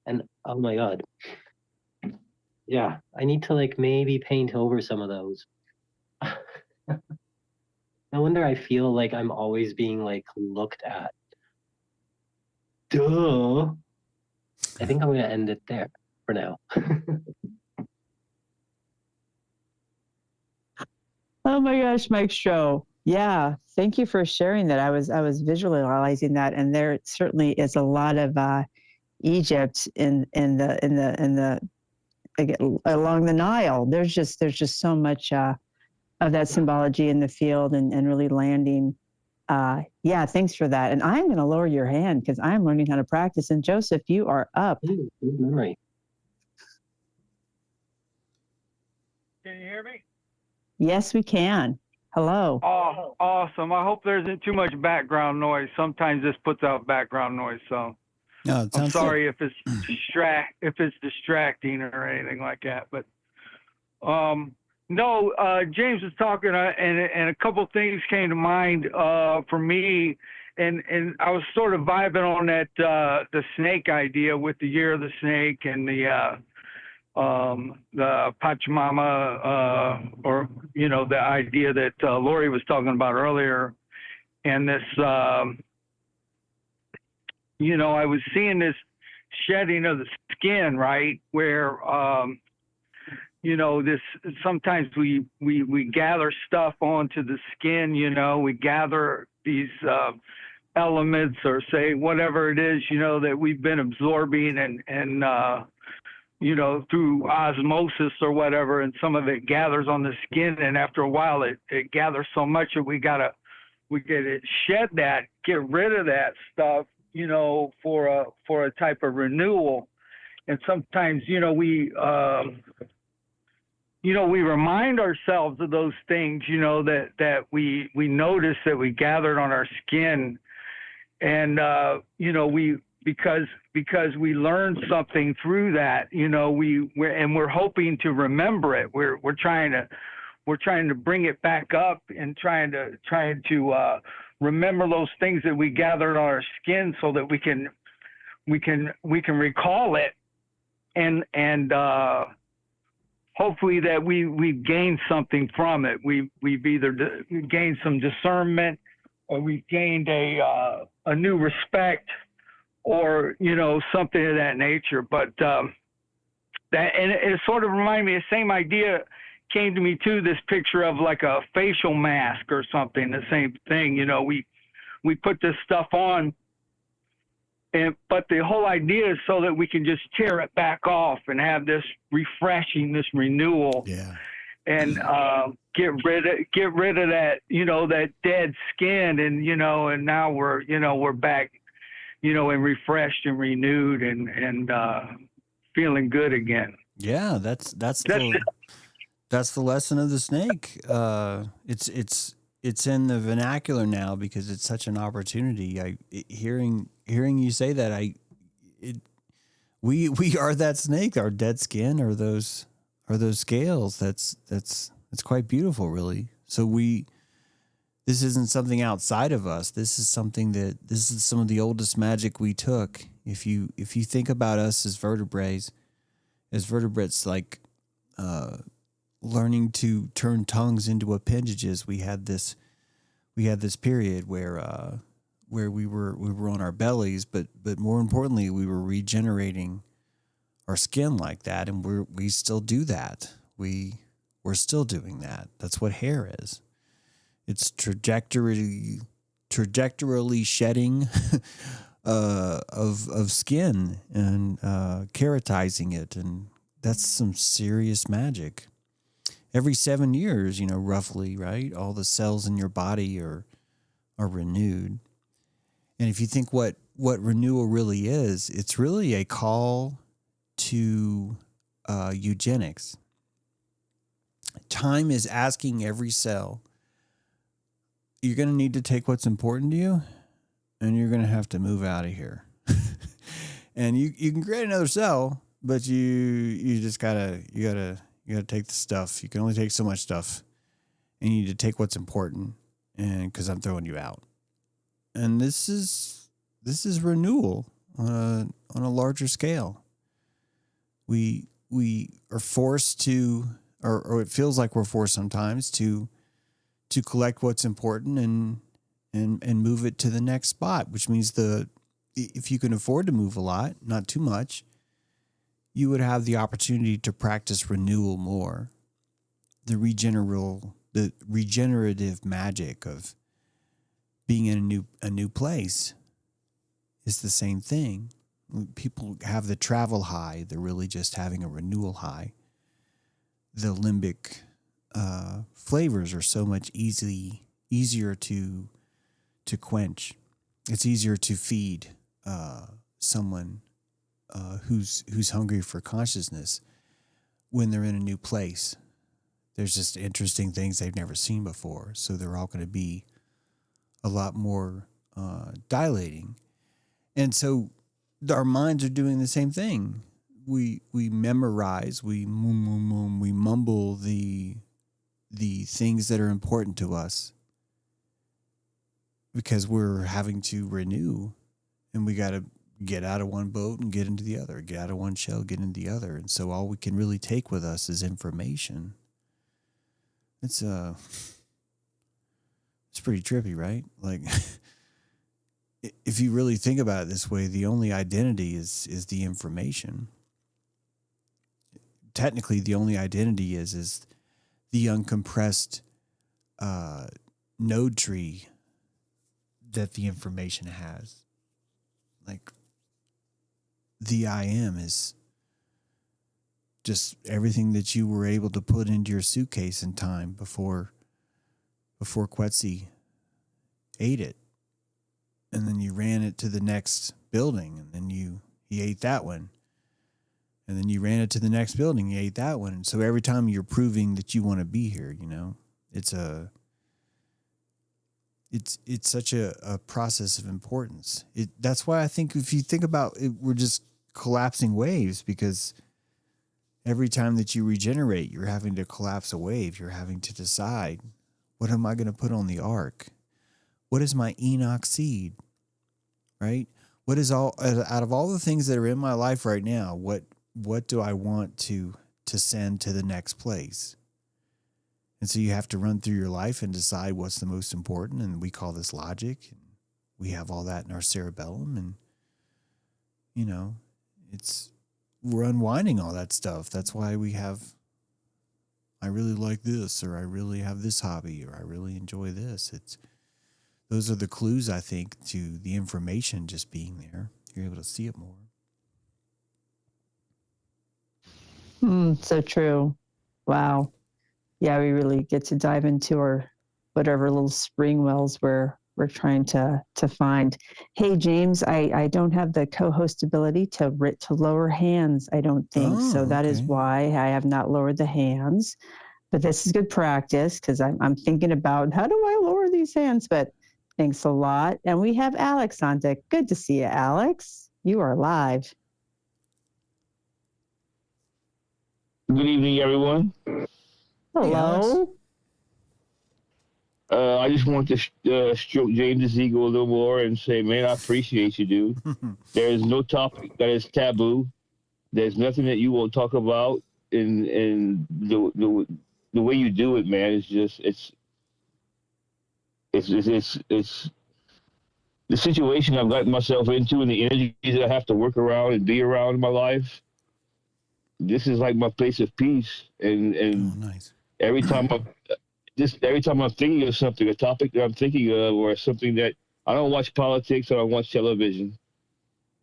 H: And oh my God. Yeah, I need to like maybe paint over some of those. No wonder I feel like I'm always being like looked at. Duh. I think I'm gonna end it there for now.
B: Oh my gosh, Mike Stroh. Yeah, thank you for sharing that. I was visualizing that, and there certainly is a lot of Egypt in the along the Nile. There's just so much of that symbology in the field and really landing. Yeah, thanks for that. And I'm going to lower your hand because I'm learning how to practice. And Joseph, you are up.
H: Ooh, good memory.
D: Can you hear me?
B: Yes, we can. Hello.
D: Oh, awesome. I hope there isn't too much background noise. Sometimes this puts out background noise, so
A: no,
D: I'm sorry if it's distracting or anything like that. But no, James was talking, and a couple things came to mind for me, and I was sort of vibing on that the snake idea with the year of the snake and the Pachamama, or the idea that Lori was talking about earlier, and this I was seeing this shedding of the skin, right, where this, sometimes we gather stuff onto the skin, we gather these elements, or say whatever it is, that we've been absorbing and through osmosis or whatever, and some of it gathers on the skin, and after a while it gathers so much that we gotta shed that, get rid of that stuff, for a type of renewal. And sometimes, we remind ourselves of those things, that we notice that we gathered on our skin, and because we learned something through that, we're hoping to remember it. We're trying to bring it back up, and trying to remember those things that we gathered on our skin, so that we can recall it, and hopefully that we've gained something from it. We've either gained some discernment, or we've gained a new respect, or something of that nature. But and it sort of reminded me, the same idea came to me too, this picture of like a facial mask or something, the same thing. We put this stuff on, but the whole idea is so that we can just tear it back off and have this refreshing, this renewal.
A: Yeah.
D: And get rid of that, that dead skin, and now we're back, and refreshed and renewed, and feeling good again.
A: Yeah, that's the lesson of the snake. It's in the vernacular now because it's such an opportunity. Hearing you say that, we are that snake. Our dead skin are those scales. That's quite beautiful, really. So this isn't something outside of us. This is some of the oldest magic we took. If you think about us as vertebrates, like learning to turn tongues into appendages, we had this period where we were on our bellies, but more importantly, we were regenerating our skin like that, and we still do that. We're still doing that. That's what hair is. It's trajectorily shedding of skin and keratizing it, and that's some serious magic. Every 7 years, roughly, right? All the cells in your body are renewed. And if you think what renewal really is, it's really a call to eugenics. Time is asking every cell, you're going to need to take what's important to you, and you're going to have to move out of here. And you can create another cell, but you just gotta take the stuff. You can only take so much stuff, and you need to take what's important, and because I'm throwing you out. And this is renewal on a larger scale. We are forced to, or it feels like we're forced sometimes to collect what's important and move it to the next spot, which means if you can afford to move a lot, not too much, you would have the opportunity to practice renewal more. The regenerative magic of being in a new place is the same thing. People have the travel high. They're really just having a renewal high. The limbic flavors are so much easier to quench. It's easier to feed someone who's hungry for consciousness when they're in a new place. There's just interesting things they've never seen before, so they're all going to be a lot more dilating. And so our minds are doing the same thing. We memorize, we mumble the things that are important to us because we're having to renew, and we got to get out of one boat and get into the other, get out of one shell, get into the other. And so all we can really take with us is information. It's pretty trippy, right? Like, if you really think about it this way, the only identity is the information. technically the only identity is the uncompressed node tree that the information has. Like the I am is just everything that you were able to put into your suitcase in time before Quetzi ate it. And then you ran it to the next building, and then he ate that one. And then you ran it to the next building, you ate that one. And so every time you're proving that you want to be here, you know, it's such a process of importance. That's why I think if you think about it, we're just collapsing waves, because every time that you regenerate, you're having to collapse a wave. You're having to decide, what am I going to put on the ark? What is my Enoch seed? Right? What is out of all the things that are in my life right now, what do I want to send to the next place? And so you have to run through your life and decide what's the most important. And we call this logic. And we have all that in our cerebellum. And, you know, we're unwinding all that stuff. That's why we have, I really like this, or I really have this hobby, or I really enjoy this. Those are the clues, I think, to the information just being there. You're able to see it more.
B: So true. Wow. Yeah, we really get to dive into our whatever little spring wells we're trying to find. Hey, James, I don't have the co-host ability to lower hands, I don't think. So that is why I have not lowered the hands. But this is good practice, because I'm thinking about, how do I lower these hands? But thanks a lot. And we have Alex on deck. Good to see you, Alex. You are live.
I: Good evening, everyone.
B: Hello.
I: I just want to stroke James' ego a little more and say, man, I appreciate you, dude. There is no topic that is taboo. There's nothing that you won't talk about, in the way you do it, man. It's the situation I've gotten myself into, and the energies that I have to work around and be around in my life. This is like my place of peace, and
A: nice.
I: Every time I'm thinking of something, a topic that I'm thinking of, or something that I don't watch politics, I don't watch television,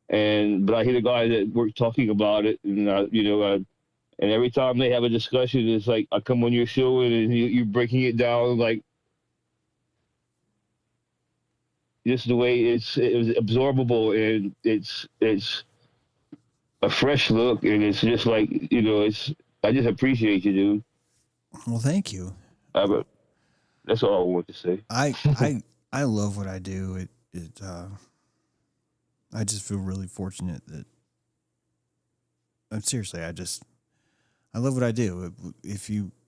I: but I hear the guys that were talking about it, and and every time they have a discussion, it's like I come on your show and you're breaking it down like just the way it was absorbable, and it's a fresh look, and it's just like, I just appreciate you, dude.
A: Well, thank you.
I: That's all I want to say.
A: I love what I do. I just feel really fortunate that. Seriously, I love what I do.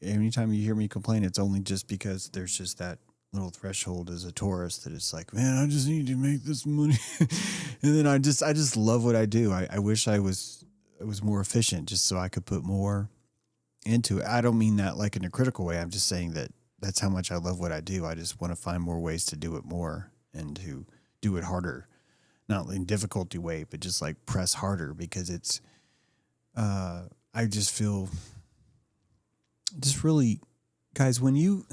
A: Anytime you hear me complain, it's only just because there's just that little threshold as a tourist that it's like, man, I just need to make this money, and then I just love what I do. I wish I was more efficient, just so I could put more into it. I don't mean that like in a critical way. I'm just saying that that's how much I love what I do. I just want to find more ways to do it more and to do it harder, not in difficulty way, but just like press harder, because it's, I just feel just really, guys, when you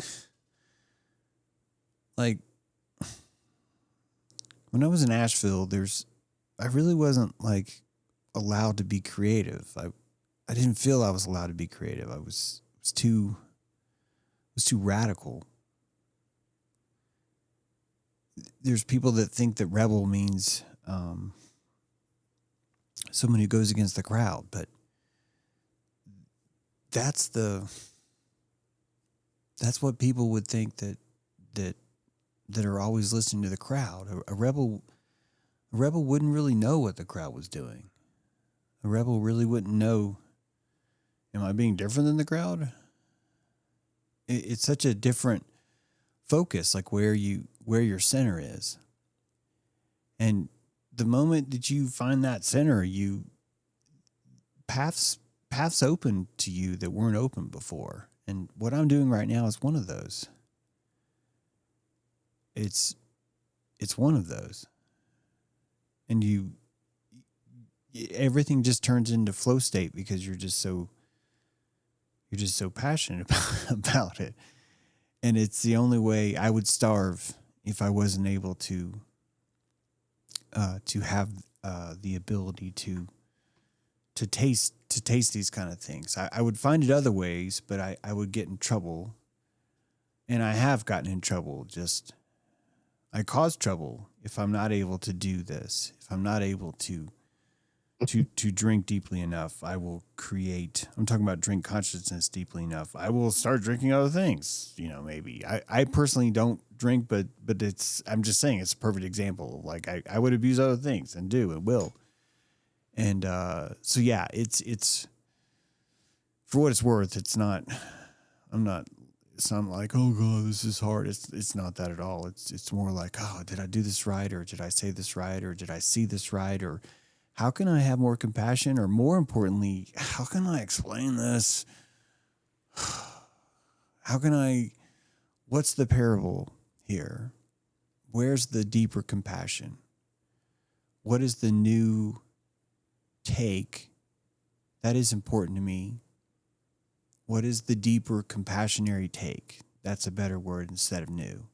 A: like, when I was in Asheville, I really wasn't like allowed to be creative. I didn't feel I was allowed to be creative. I was too radical. There's people that think that rebel means someone who goes against the crowd, but that's what people would think that are always listening to the crowd. A rebel wouldn't really know what the crowd was doing. A rebel really wouldn't know, am I being different than the crowd? It's such a different focus, like where your center is. And the moment that you find that center, paths open to you that weren't open before. And what I'm doing right now is one of those. It's one of those. And everything just turns into flow state, because you're just so You're just so passionate about it. And it's the only way. I would starve if I wasn't able to have the ability to taste these kind of things. I would find it other ways, but I would get in trouble. And I have gotten in trouble. Just I cause trouble if I'm not able to do this. If I'm not able to drink deeply enough, I will create. I'm talking about drink consciousness deeply enough. I will start drinking other things. Maybe I personally don't drink, but it's. I'm just saying it's a perfect example. Like I would abuse other things and do and will. And so yeah, it's for what it's worth. It's not. I'm not. It's not like, oh God, this is hard. It's not that at all. It's more like, oh, did I do this right, or did I say this right, or did I see this right, or how can I have more compassion, or more importantly, how can I explain this? What's the parable here? Where's the deeper compassion? What is the new take that is important to me? What is the deeper compassionary take? That's a better word instead of new.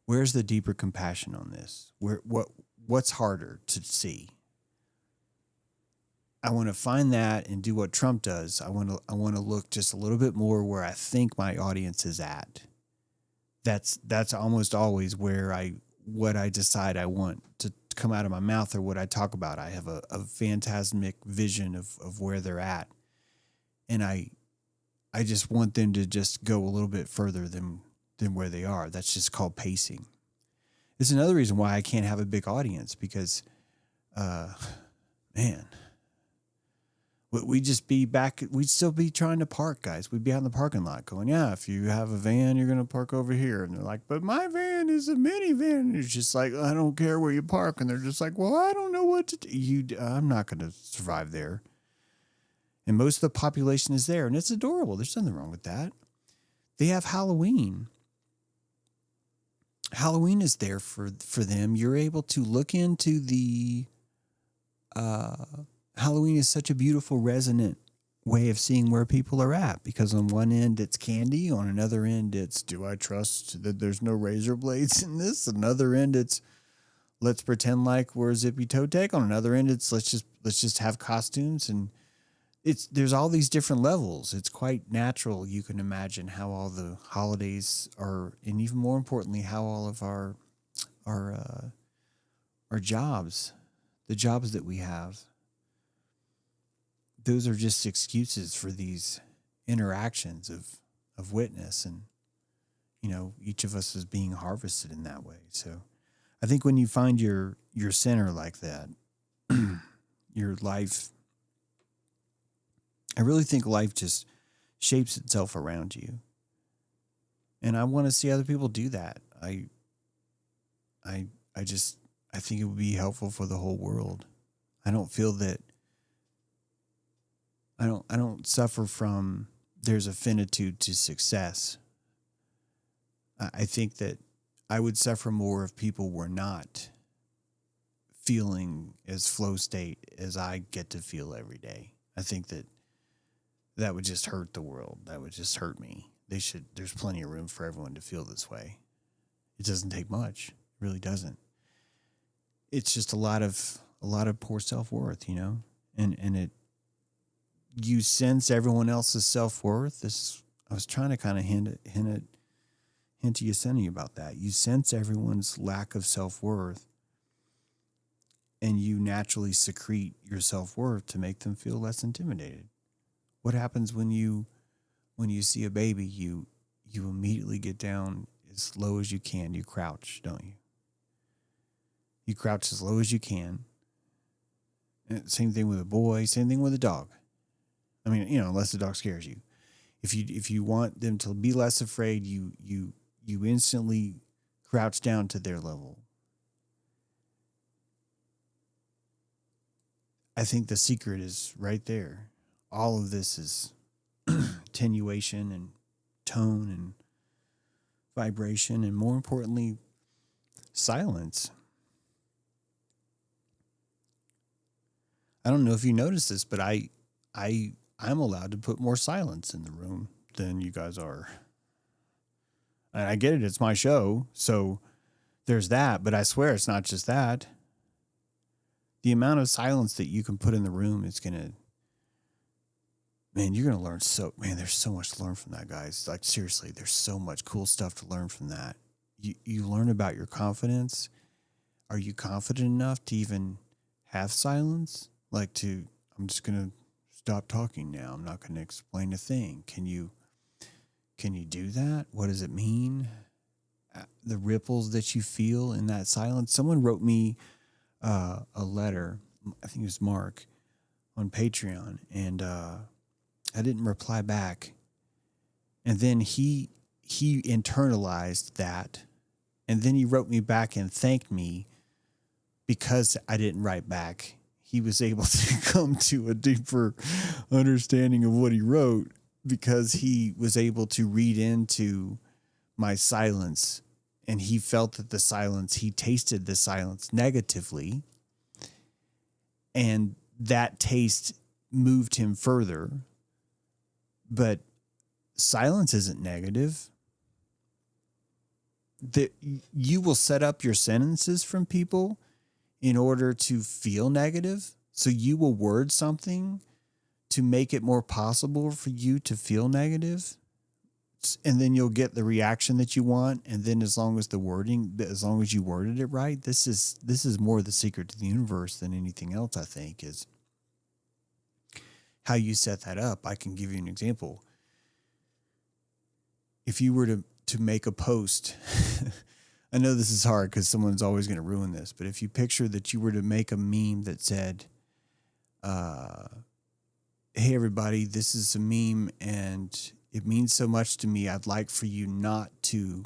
A: Where's the deeper compassion on this? What's harder to see? I want to find that and do what Trump does. I want to look just a little bit more where I think my audience is at. That's almost always what I decide I want to come out of my mouth or what I talk about. I have a phantasmic vision of where they're at. And I just want them to just go a little bit further than where they are. That's just called pacing. It's another reason why I can't have a big audience because, man, we'd still be trying to park, guys. We'd be out in the parking lot going, yeah, if you have a van, you're going to park over here. And they're like, but my van is a minivan. And it's just like, I don't care where you park. And they're just like, well, I don't know what to do. I'm not going to survive there. And most of the population is there, and it's adorable. There's nothing wrong with that. They have Halloween. Halloween is there for them. You're able to look into the Halloween is such a beautiful, resonant way of seeing where people are at, because on one end it's candy, on another end it's, do I trust that there's no razor blades in this? Another end it's, let's pretend like we're Zippy Toe Tech. On another end it's, let's just have costumes, and there's all these different levels. It's quite natural. You can imagine how all the holidays are, and even more importantly, how all of our jobs, the jobs that we have, those are just excuses for these interactions of witness, and each of us is being harvested in that way. So I think when you find your center like that, your life, I really think life just shapes itself around you. And I want to see other people do that. I think it would be helpful for the whole world. I don't feel that I don't suffer from there's a finitude to success. I think that I would suffer more if people were not feeling as flow state as I get to feel every day. I think that would just hurt the world. That would just hurt me. There's plenty of room for everyone to feel this way. It doesn't take much. It really doesn't. It's just a lot of poor self-worth, and you sense everyone else's self-worth. I was trying to kind of hint to Yesenia about that. You sense everyone's lack of self-worth, and you naturally secrete your self-worth to make them feel less intimidated. What happens when you see a baby? You immediately get down as low as you can. You crouch, don't you? You crouch as low as you can. And same thing with a boy. Same thing with a dog. I mean, unless the dog scares you. If you want them to be less afraid, you instantly crouch down to their level. I think the secret is right there. All of this is attenuation and tone and vibration, and more importantly, silence. I don't know if you noticed this, but I I'm allowed to put more silence in the room than you guys are. And I get it. It's my show. So there's that, but I swear it's not just that. The amount of silence that you can put in the room is going to, man, you're going to learn there's so much to learn from that, guys. Like, seriously, there's so much cool stuff to learn from that. You learn about your confidence. Are you confident enough to even have silence? Like I'm just going to stop talking now. I'm not going to explain a thing. Can you do that? What does it mean? The ripples that you feel in that silence. Someone wrote me a letter. I think it was Mark on Patreon, and I didn't reply back. And then he internalized that, and then he wrote me back and thanked me because I didn't write back. He was able to come to a deeper understanding of what he wrote because he was able to read into my silence, and he felt that he tasted the silence negatively, and that taste moved him further. But silence isn't negative. You will set up your sentences from people in order to feel negative. So you will word something to make it more possible for you to feel negative. And then you'll get the reaction that you want. And then as long as you worded it right, this is more the secret to the universe than anything else, I think, is how you set that up. I can give you an example. If you were to make a post, I know this is hard because someone's always going to ruin this, but if you picture that you were to make a meme that said, hey, everybody, this is a meme and it means so much to me. I'd like for you not to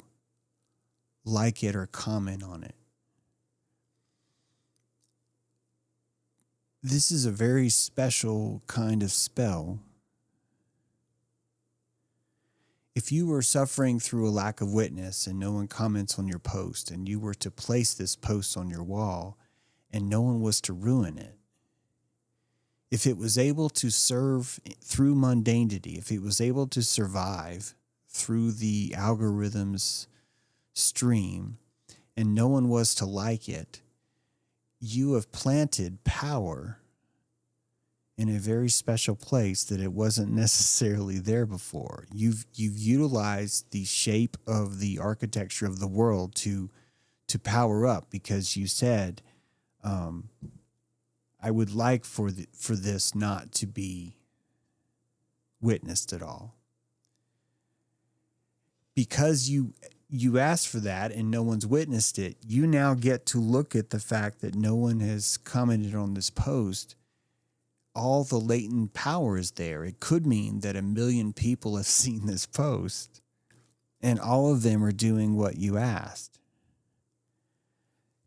A: like it or comment on it. This is a very special kind of spell. If you were suffering through a lack of witness and no one comments on your post, and you were to place this post on your wall and no one was to ruin it, if it was able to serve through mundanity, if it was able to survive through the algorithm's stream and no one was to like it, you have planted power in a very special place that it wasn't necessarily there before. You've utilized the shape of the architecture of the world to power up because you said, I would like for this not to be witnessed at all. Because you asked for that and no one's witnessed it, you now get to look at the fact that no one has commented on this post. All the latent power is there. It could mean that 1 million people have seen this post and all of them are doing what you asked.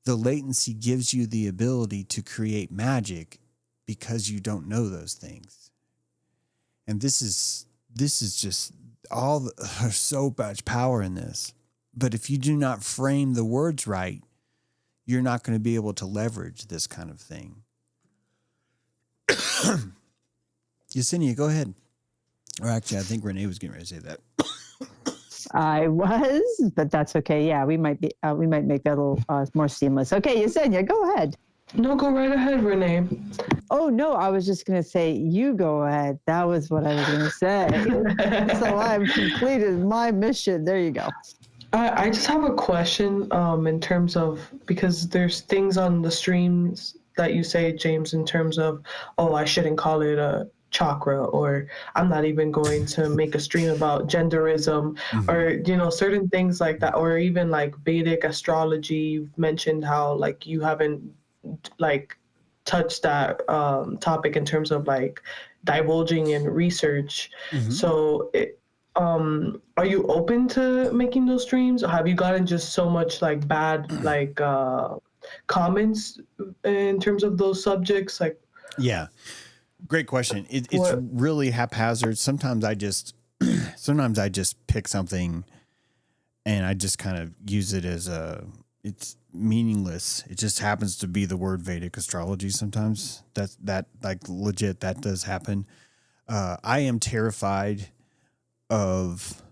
A: The latency gives you the ability to create magic because you don't know those things. And this is just there's so much power in this. But if you do not frame the words right, you're not going to be able to leverage this kind of thing. Yesenia, go ahead. Or actually, I think Renee was getting ready to say that.
B: I was, but that's okay. Yeah, we might make that a little more seamless. Okay, Yesenia, go ahead.
E: No, go right ahead, Renee.
B: Oh, no, I was just going to say, you go ahead. That was what I was going to say. So I've completed my mission. There you go.
E: I just have a question in terms of, because there's things on the streams that you say, James, in terms of, oh, I shouldn't call it a chakra, or I'm not even going to make a stream about genderism, or, certain things like that, or even like Vedic astrology. You've mentioned how like you haven't like touched that topic in terms of like divulging in research. So are you open to making those streams, or have you gotten just so much like bad like comments in terms of those subjects? Like,
A: yeah, great question. It's really haphazard. Sometimes I just pick something and I just kind of use it as it's meaningless. It just happens to be the word Vedic astrology. Sometimes that like legit, that does happen. I am terrified of.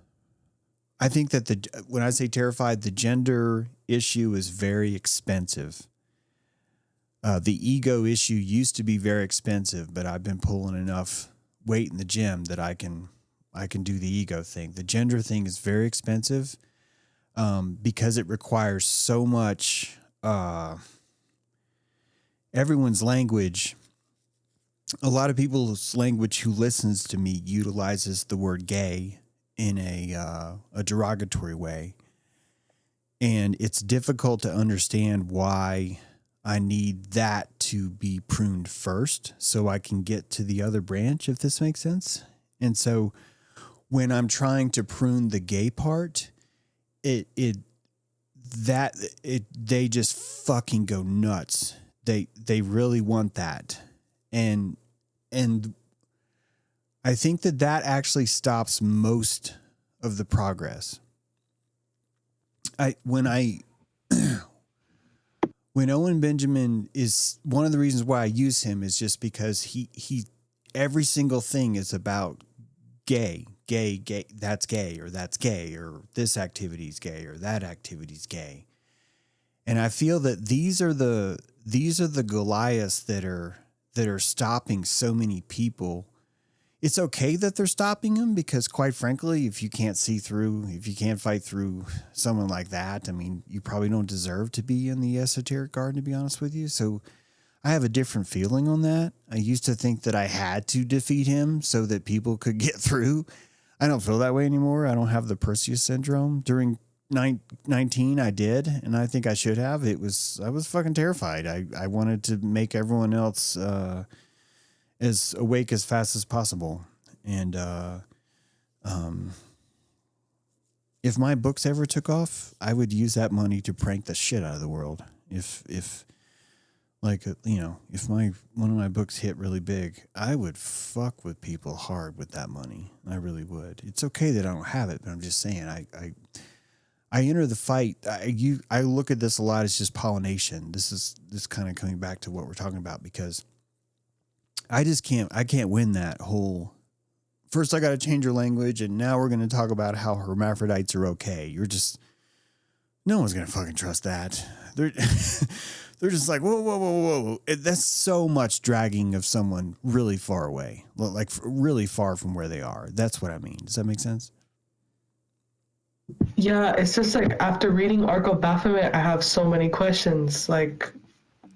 A: I think that when I say terrified, the gender issue is very expensive. The ego issue used to be very expensive, but I've been pulling enough weight in the gym that I can do the ego thing. The gender thing is very expensive because it requires so much. Everyone's language. A lot of people's language who listens to me utilizes the word gay in a derogatory way. And it's difficult to understand why I need that to be pruned first so I can get to the other branch, if this makes sense. And so when I'm trying to prune the gay part, they just fucking go nuts. They really want that. And I think that actually stops most of the progress. When Owen Benjamin is one of the reasons why I use him is just because he every single thing is about gay, that's gay, or this activity's gay, or that activity's gay. And I feel that these are the Goliaths that are stopping so many people. It's okay that they're stopping them because, quite frankly, if you can't fight through someone like that, I mean, you probably don't deserve to be in the esoteric garden, to be honest with you. So I have a different feeling on that. I used to think that I had to defeat him so that people could get through. I don't feel that way anymore. I don't have the Perseus syndrome. During 19, I did, and I think I should have. I was fucking terrified. I wanted to make everyone else as awake as fast as possible. And if my books ever took off, I would use that money to prank the shit out of the world. If one of my books hit really big, I would fuck with people hard with that money. I really would. It's okay that I don't have it, but I'm just saying I enter the fight. I look at this a lot as just pollination. This kind of coming back to what we're talking about, because I can't win that whole. First, I got to change your language, and now we're going to talk about how hermaphrodites are okay. No one's going to fucking trust that. They're just like, whoa. That's so much dragging of someone really far away, like really far from where they are. That's what I mean. Does that make sense?
E: Yeah, it's just like after reading Arc of Baphomet, I have so many questions. Like,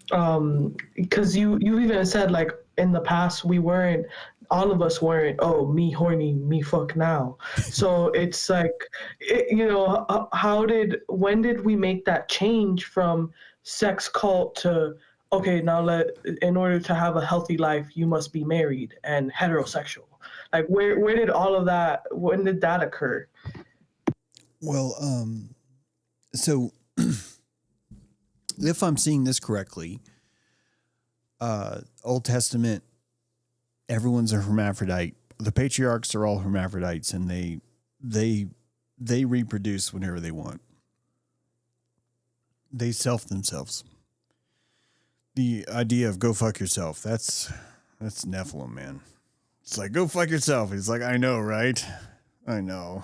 E: because you even said, like, in the past all of us weren't, oh, me horny, me fuck now. So it's like, when did we make that change from sex cult to, okay, now in order to have a healthy life, you must be married and heterosexual? Like, where did all of that, when did that occur?
A: Well, so if I'm seeing this correctly, Old Testament, everyone's a hermaphrodite. The patriarchs are all hermaphrodites, and they reproduce whenever they want. They self themselves. The idea of go fuck yourself, that's Nephilim, man. It's like, go fuck yourself. He's like, I know, right? I know.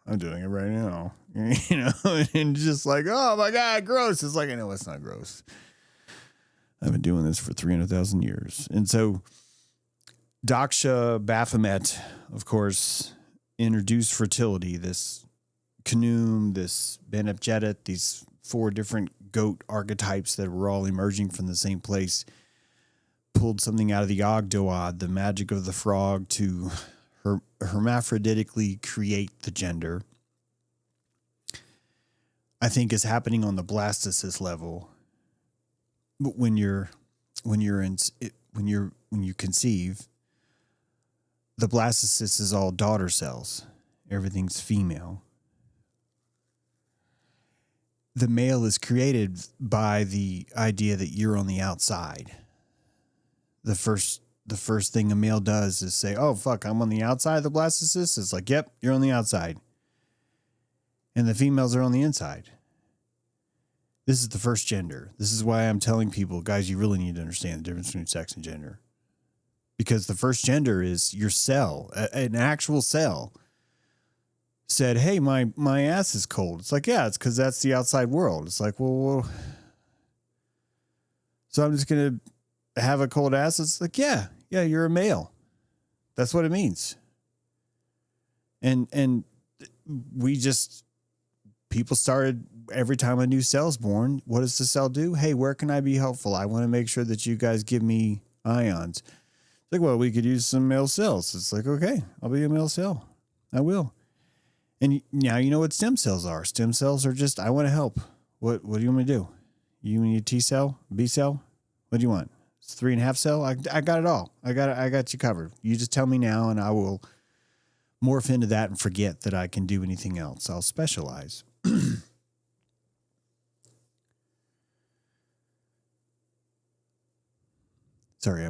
A: I'm doing it right now. And just like, oh my God, gross. It's like, I know it's not gross. I've been doing this for 300,000 years. And so Daksha Baphomet, of course, introduced fertility, this Khnum, this Ben-Ebjedet, these 4 different goat archetypes that were all emerging from the same place, pulled something out of the Ogdoad, the magic of the frog, to hermaphroditically create the gender. I think is happening on the blastocyst level. But when you conceive, the blastocyst is all daughter cells. Everything's female. The male is created by the idea that you're on the outside. The first thing a male does is say, oh, fuck, I'm on the outside of the blastocyst. It's like, yep, you're on the outside. And the females are on the inside. This is the first gender. This is why I'm telling people, guys, you really need to understand the difference between sex and gender. because the first gender is your cell, an actual cell said, hey, my ass is cold. It's like, yeah, it's because that's the outside world. It's like, well, so I'm just going to have a cold ass. It's like, yeah, you're a male. That's what it means. And people started, every time a new cell's born, what does the cell do? Hey, where can I be helpful? I want to make sure that you guys give me ions. It's like, well, we could use some male cells. It's like, okay, I'll be a male cell. I will. And now you know what stem cells are. Stem cells are just, I want to help. What do you want me to do? You need a T cell, B cell? What do you want? It's 3.5 cell? I got it all. I got you covered. You just tell me now and I will morph into that and forget that I can do anything else. I'll specialize. Sorry,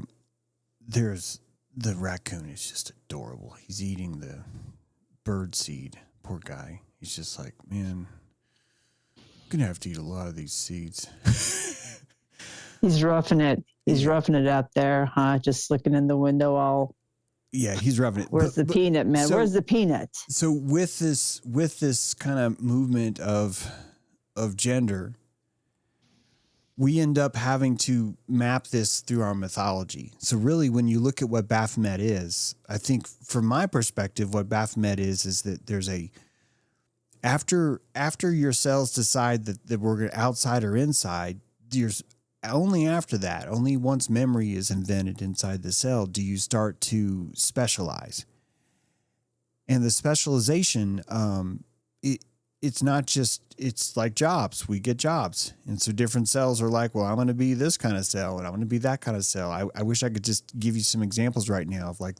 A: there's the raccoon is just adorable. He's eating the bird seed. Poor guy. He's just like, man, I'm gonna have to eat a lot of these seeds.
B: He's roughing it. He's roughing it out there, huh? Just looking in the window all.
A: Yeah, he's roughing it.
B: Where's the peanut, man? Where's the peanut?
A: So with this kind of movement of gender, we end up having to map this through our mythology. So really, when you look at what Baphomet is, I think from my perspective, what Baphomet is that there's after your cells decide that we're outside or inside, only after that, only once memory is invented inside the cell, do you start to specialize. And the specialization, it's not just, it's like jobs. We get jobs. And so different cells are like, well, I'm going to be this kind of cell and I'm going to be that kind of cell. I wish I could just give you some examples right now of like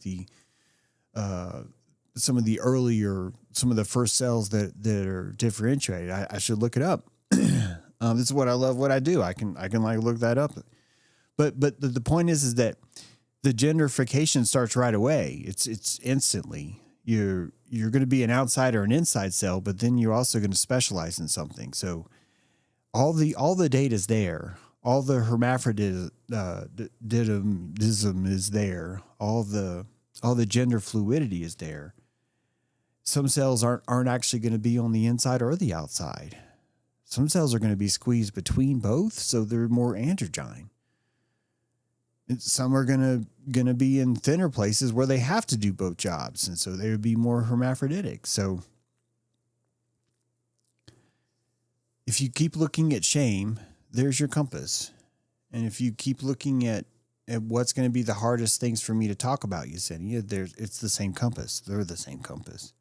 A: some of the first cells that are differentiated. I should look it up. This is what I love, what I do. I can like look that up. But the point is that the genderfication starts right away. It's instantly. You're going to be an outside or an inside cell, but then you're also going to specialize in something. So all the data is there. All the hermaphrodism is there. All the gender fluidity is there. Some cells aren't actually going to be on the inside or the outside. Some cells are going to be squeezed between both, so they're more androgyne. Some are going to be in thinner places where they have to do both jobs, and so they would be more hermaphroditic. So if you keep looking at shame, there's your compass. And if you keep looking at what's going to be the hardest things for me to talk about, Yesenia, it's the same compass. They're the same compass.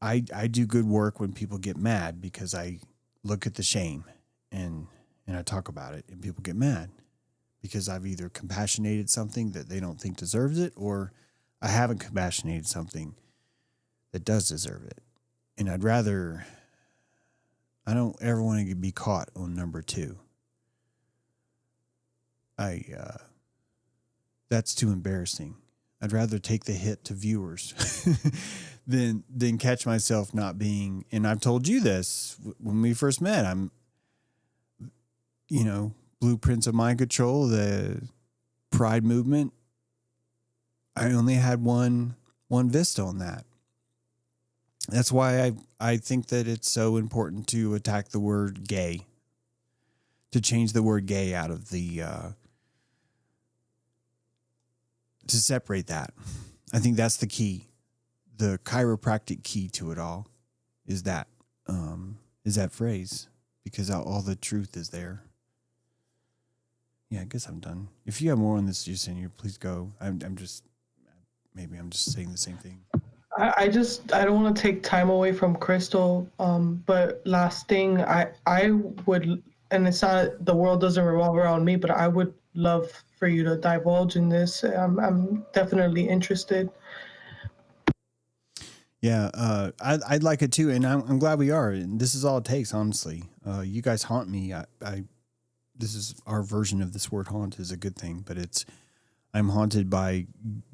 A: I do good work when people get mad because I look at the shame and I talk about it and people get mad because I've either compassionated something that they don't think deserves it or I haven't compassionated something that does deserve it. And I don't ever want to be caught on number 2. That's too embarrassing. I'd rather take the hit to viewers than catch myself not being, and I've told you this when we first met, I'm, Blueprints of Mind Control, the Pride movement. I only had one vista on that. That's why I think that it's so important to attack the word gay, to change the word gay out of to separate that. I think that's the key. The chiropractic key to it all is that phrase, because all the truth is there. Yeah, I guess I'm done. If you have more on this, Yesenia, please go. I'm just saying the same thing.
E: I don't want to take time away from Crystal. But last thing, I would, and it's not, the world doesn't revolve around me, but I would love for you to divulge in this. I'm definitely interested.
A: Yeah, I'd like it too, and I'm glad we are. And this is all it takes, honestly. You guys haunt me. This is our version of this word haunt is a good thing, but I'm haunted by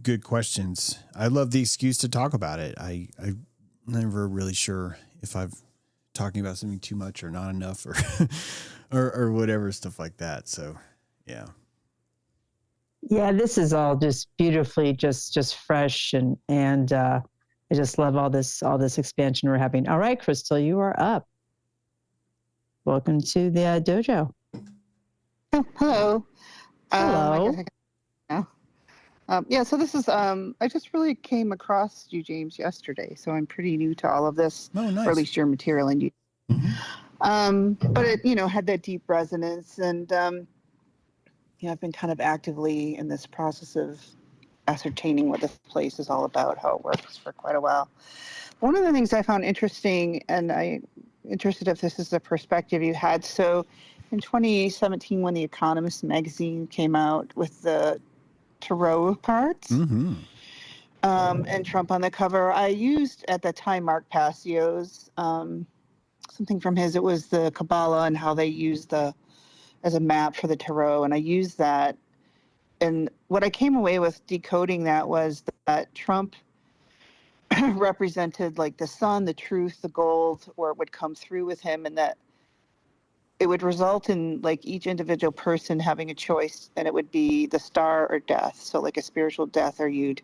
A: good questions. I love the excuse to talk about it. I'm never really sure if I'm talking about something too much or not enough or or whatever, stuff like that. So, yeah.
B: Yeah, this is all just beautifully just fresh and I just love all this expansion we're having. All right, Crystal, you are up. Welcome to the dojo.
F: Oh, hello.
B: Hello.
F: Yeah, so this is I just really came across you, James, yesterday, so I'm pretty new to all of this,
A: Oh, nice.
F: or at least your material, and you.
A: Mm-hmm.
F: But it, had that deep resonance, and I've been kind of actively in this process of ascertaining what this place is all about, how it works for quite a while. One of the things I found interesting, and I'm interested if this is the perspective you had. So, in 2017, when The Economist magazine came out with the tarot cards,
A: Mm-hmm.
F: and Trump on the cover, I used at the time Mark Passio's something from his. It was the Kabbalah and how they used as a map for the tarot, and I used that. And what I came away with decoding that was that Trump represented like the sun, the truth, the gold, or it would come through with him, and that it would result in like each individual person having a choice, and it would be the star or death. So like a spiritual death, or you'd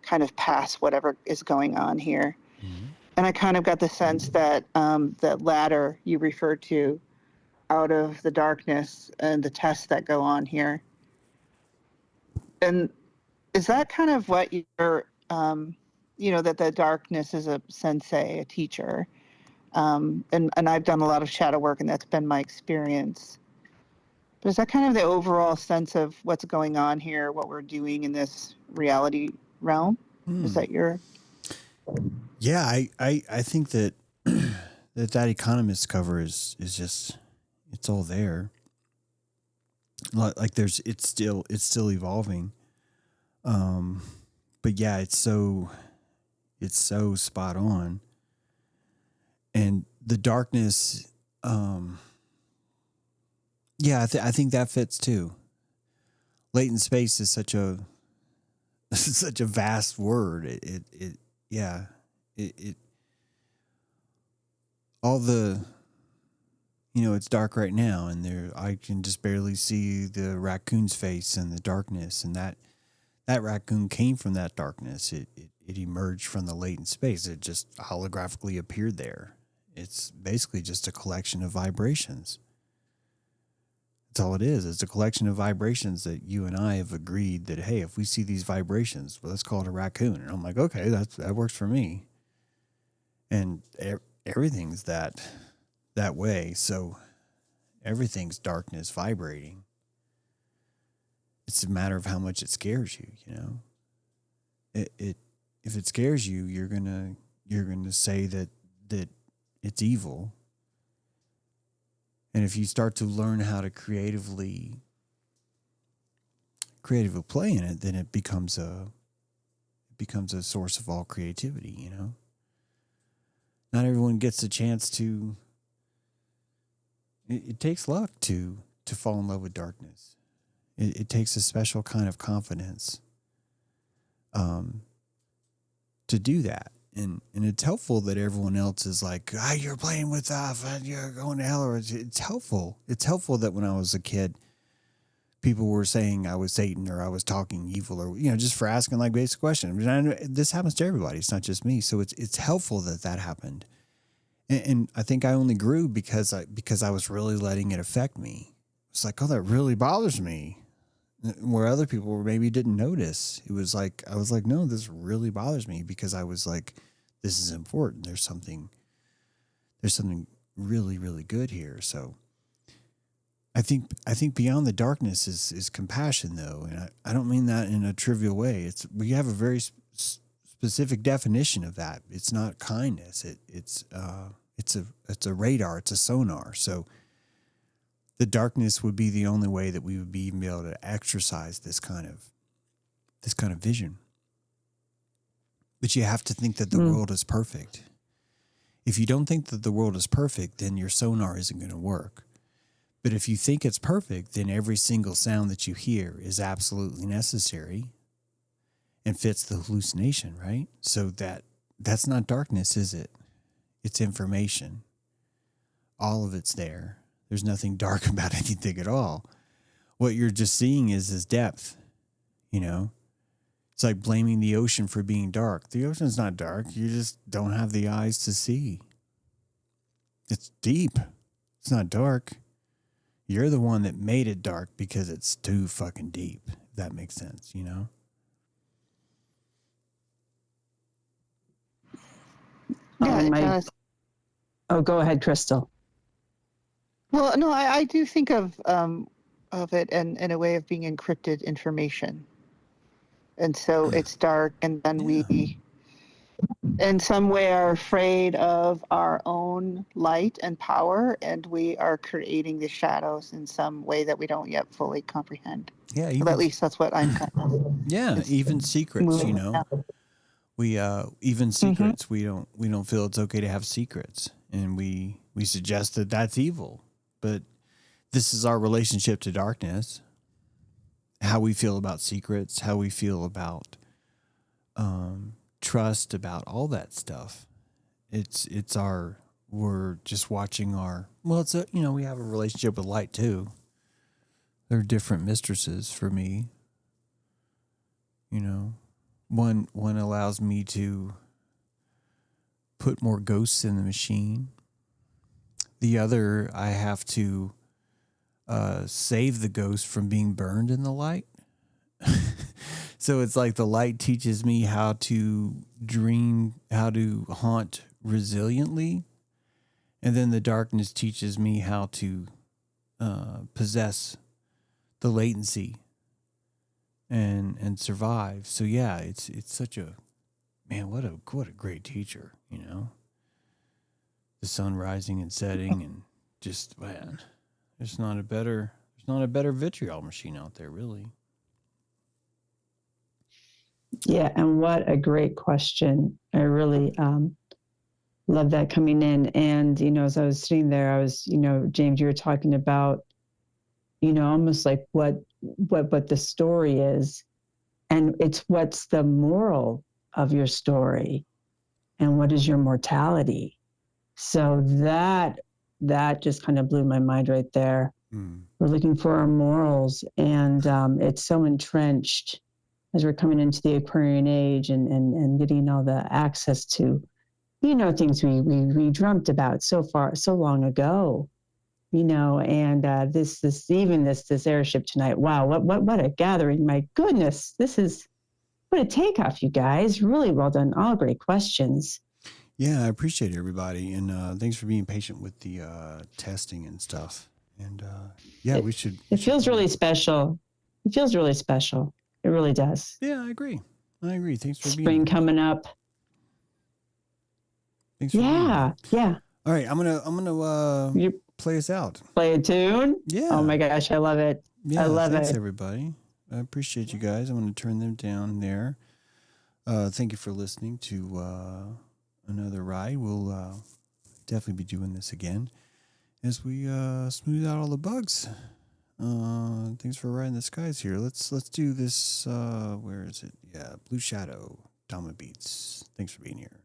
F: kind of pass whatever is going on here.
A: Mm-hmm.
F: And I kind of got the sense that that ladder you referred to out of the darkness and the tests that go on here. And is that kind of what you're, that the darkness is a sensei, a teacher? And I've done a lot of shadow work, and that's been my experience. But is that kind of the overall sense of what's going on here, what we're doing in this reality realm? Is that your...
A: Yeah, I think that that Economist cover is just, it's all there. Like it's still evolving. But yeah, it's so spot on. And the darkness, yeah, I think that fits too. Latent space is such a vast word. It all the, it's dark right now, and I can just barely see the raccoon's face in the darkness, and that raccoon came from that darkness. It emerged from the latent space. It just holographically appeared there. It's basically just a collection of vibrations. That's all it is. It's a collection of vibrations that you and I have agreed that, hey, if we see these vibrations, well, let's call it a raccoon. And I'm like, okay, that works for me. And everything's that way. So everything's darkness vibrating. It's a matter of how much it scares you, if it scares you, you're gonna say that it's evil. And if you start to learn how to creatively play in it, then it becomes a source of all creativity, Not everyone gets a chance to. It takes luck to fall in love with darkness. It takes a special kind of confidence to do that. And it's helpful that everyone else is like, you're playing with stuff and you're going to hell. Or it's helpful. It's helpful that when I was a kid, people were saying I was Satan or I was talking evil, or, just for asking like basic questions. I know this happens to everybody. It's not just me. So it's helpful that happened. And I think I only grew because I was really letting it affect me. It's like, oh, that really bothers me. Where other people maybe didn't notice. It was like, I was like, no, this really bothers me, because I was like, this is important. There's something really, really good here. So I think beyond the darkness is compassion, though. And I don't mean that in a trivial way. We have a very specific definition of that. It's not kindness. It's a radar. It's a sonar. So the darkness would be the only way that we would be able to exercise this kind of vision. But you have to think that the world is perfect. If you don't think that the world is perfect, then your sonar isn't going to work. But if you think it's perfect, then every single sound that you hear is absolutely necessary and fits the hallucination, right? So that's not darkness, is it? It's information. All of it's there. There's nothing dark about anything at all. What you're just seeing is depth. You know, it's like blaming the ocean for being dark. The ocean's not dark. You just don't have the eyes to see. It's deep. It's not dark. You're the one that made it dark because it's too fucking deep. If that makes sense, you know?
F: Yeah, it does.
B: Oh, go ahead, Crystal.
F: Well, no, I do think of it in a way of being encrypted information. And so it's dark, and then we, in some way, are afraid of our own light and power, and we are creating the shadows in some way that we don't yet fully comprehend.
A: Yeah,
F: But at least that's what I'm kind of.
A: Yeah, even secrets, you know. We even secrets, we don't feel it's okay to have secrets, and we suggest that that's evil. But this is our relationship to darkness. How we feel about secrets, how we feel about trust, about all that stuff. We're just watching we have a relationship with light too. They're different mistresses for me. You know, one allows me to put more ghosts in the machine. The other, I have to save the ghost from being burned in the light. So it's like the light teaches me how to dream, how to haunt resiliently. And then the darkness teaches me how to possess the latency and survive. So yeah, it's such a, man, what a great teacher, you know? The sun rising and setting, and just, man, there's not a better vitriol machine out there, really.
B: Yeah, and what a great question. I really love that coming in. And, you know, as I was sitting there, James, you were talking about, you know, almost like what the story is. And it's what's the moral of your story, and what is your mortality. So that just kind of blew my mind right there. We're looking for our morals, and it's so entrenched as we're coming into the Aquarian age and getting all the access to, you know, things we dreamt about so long ago, you know, and this airship tonight. Wow, what a gathering! My goodness, what a takeoff, you guys. Really well done. All great questions.
A: Yeah, I appreciate everybody, and thanks for being patient with the testing and stuff. And we should.
B: It feels really special. It feels really special. It really does.
A: Yeah, I agree. Thanks for being
B: spring coming up.
A: Thanks for
B: yeah.
A: All right, I'm gonna play us out.
B: Play a tune.
A: Yeah.
B: Oh my gosh, I love it.
A: Yeah,
B: I love
A: thanks
B: it.
A: everybody. I appreciate you guys. I'm gonna turn them down there. Thank you for listening to another ride. We'll definitely be doing this again as we smooth out all the bugs. Thanks for riding the skies here. Let's do this. Where is it? Yeah, Blue Shadow, Dama Beats. Thanks for being here.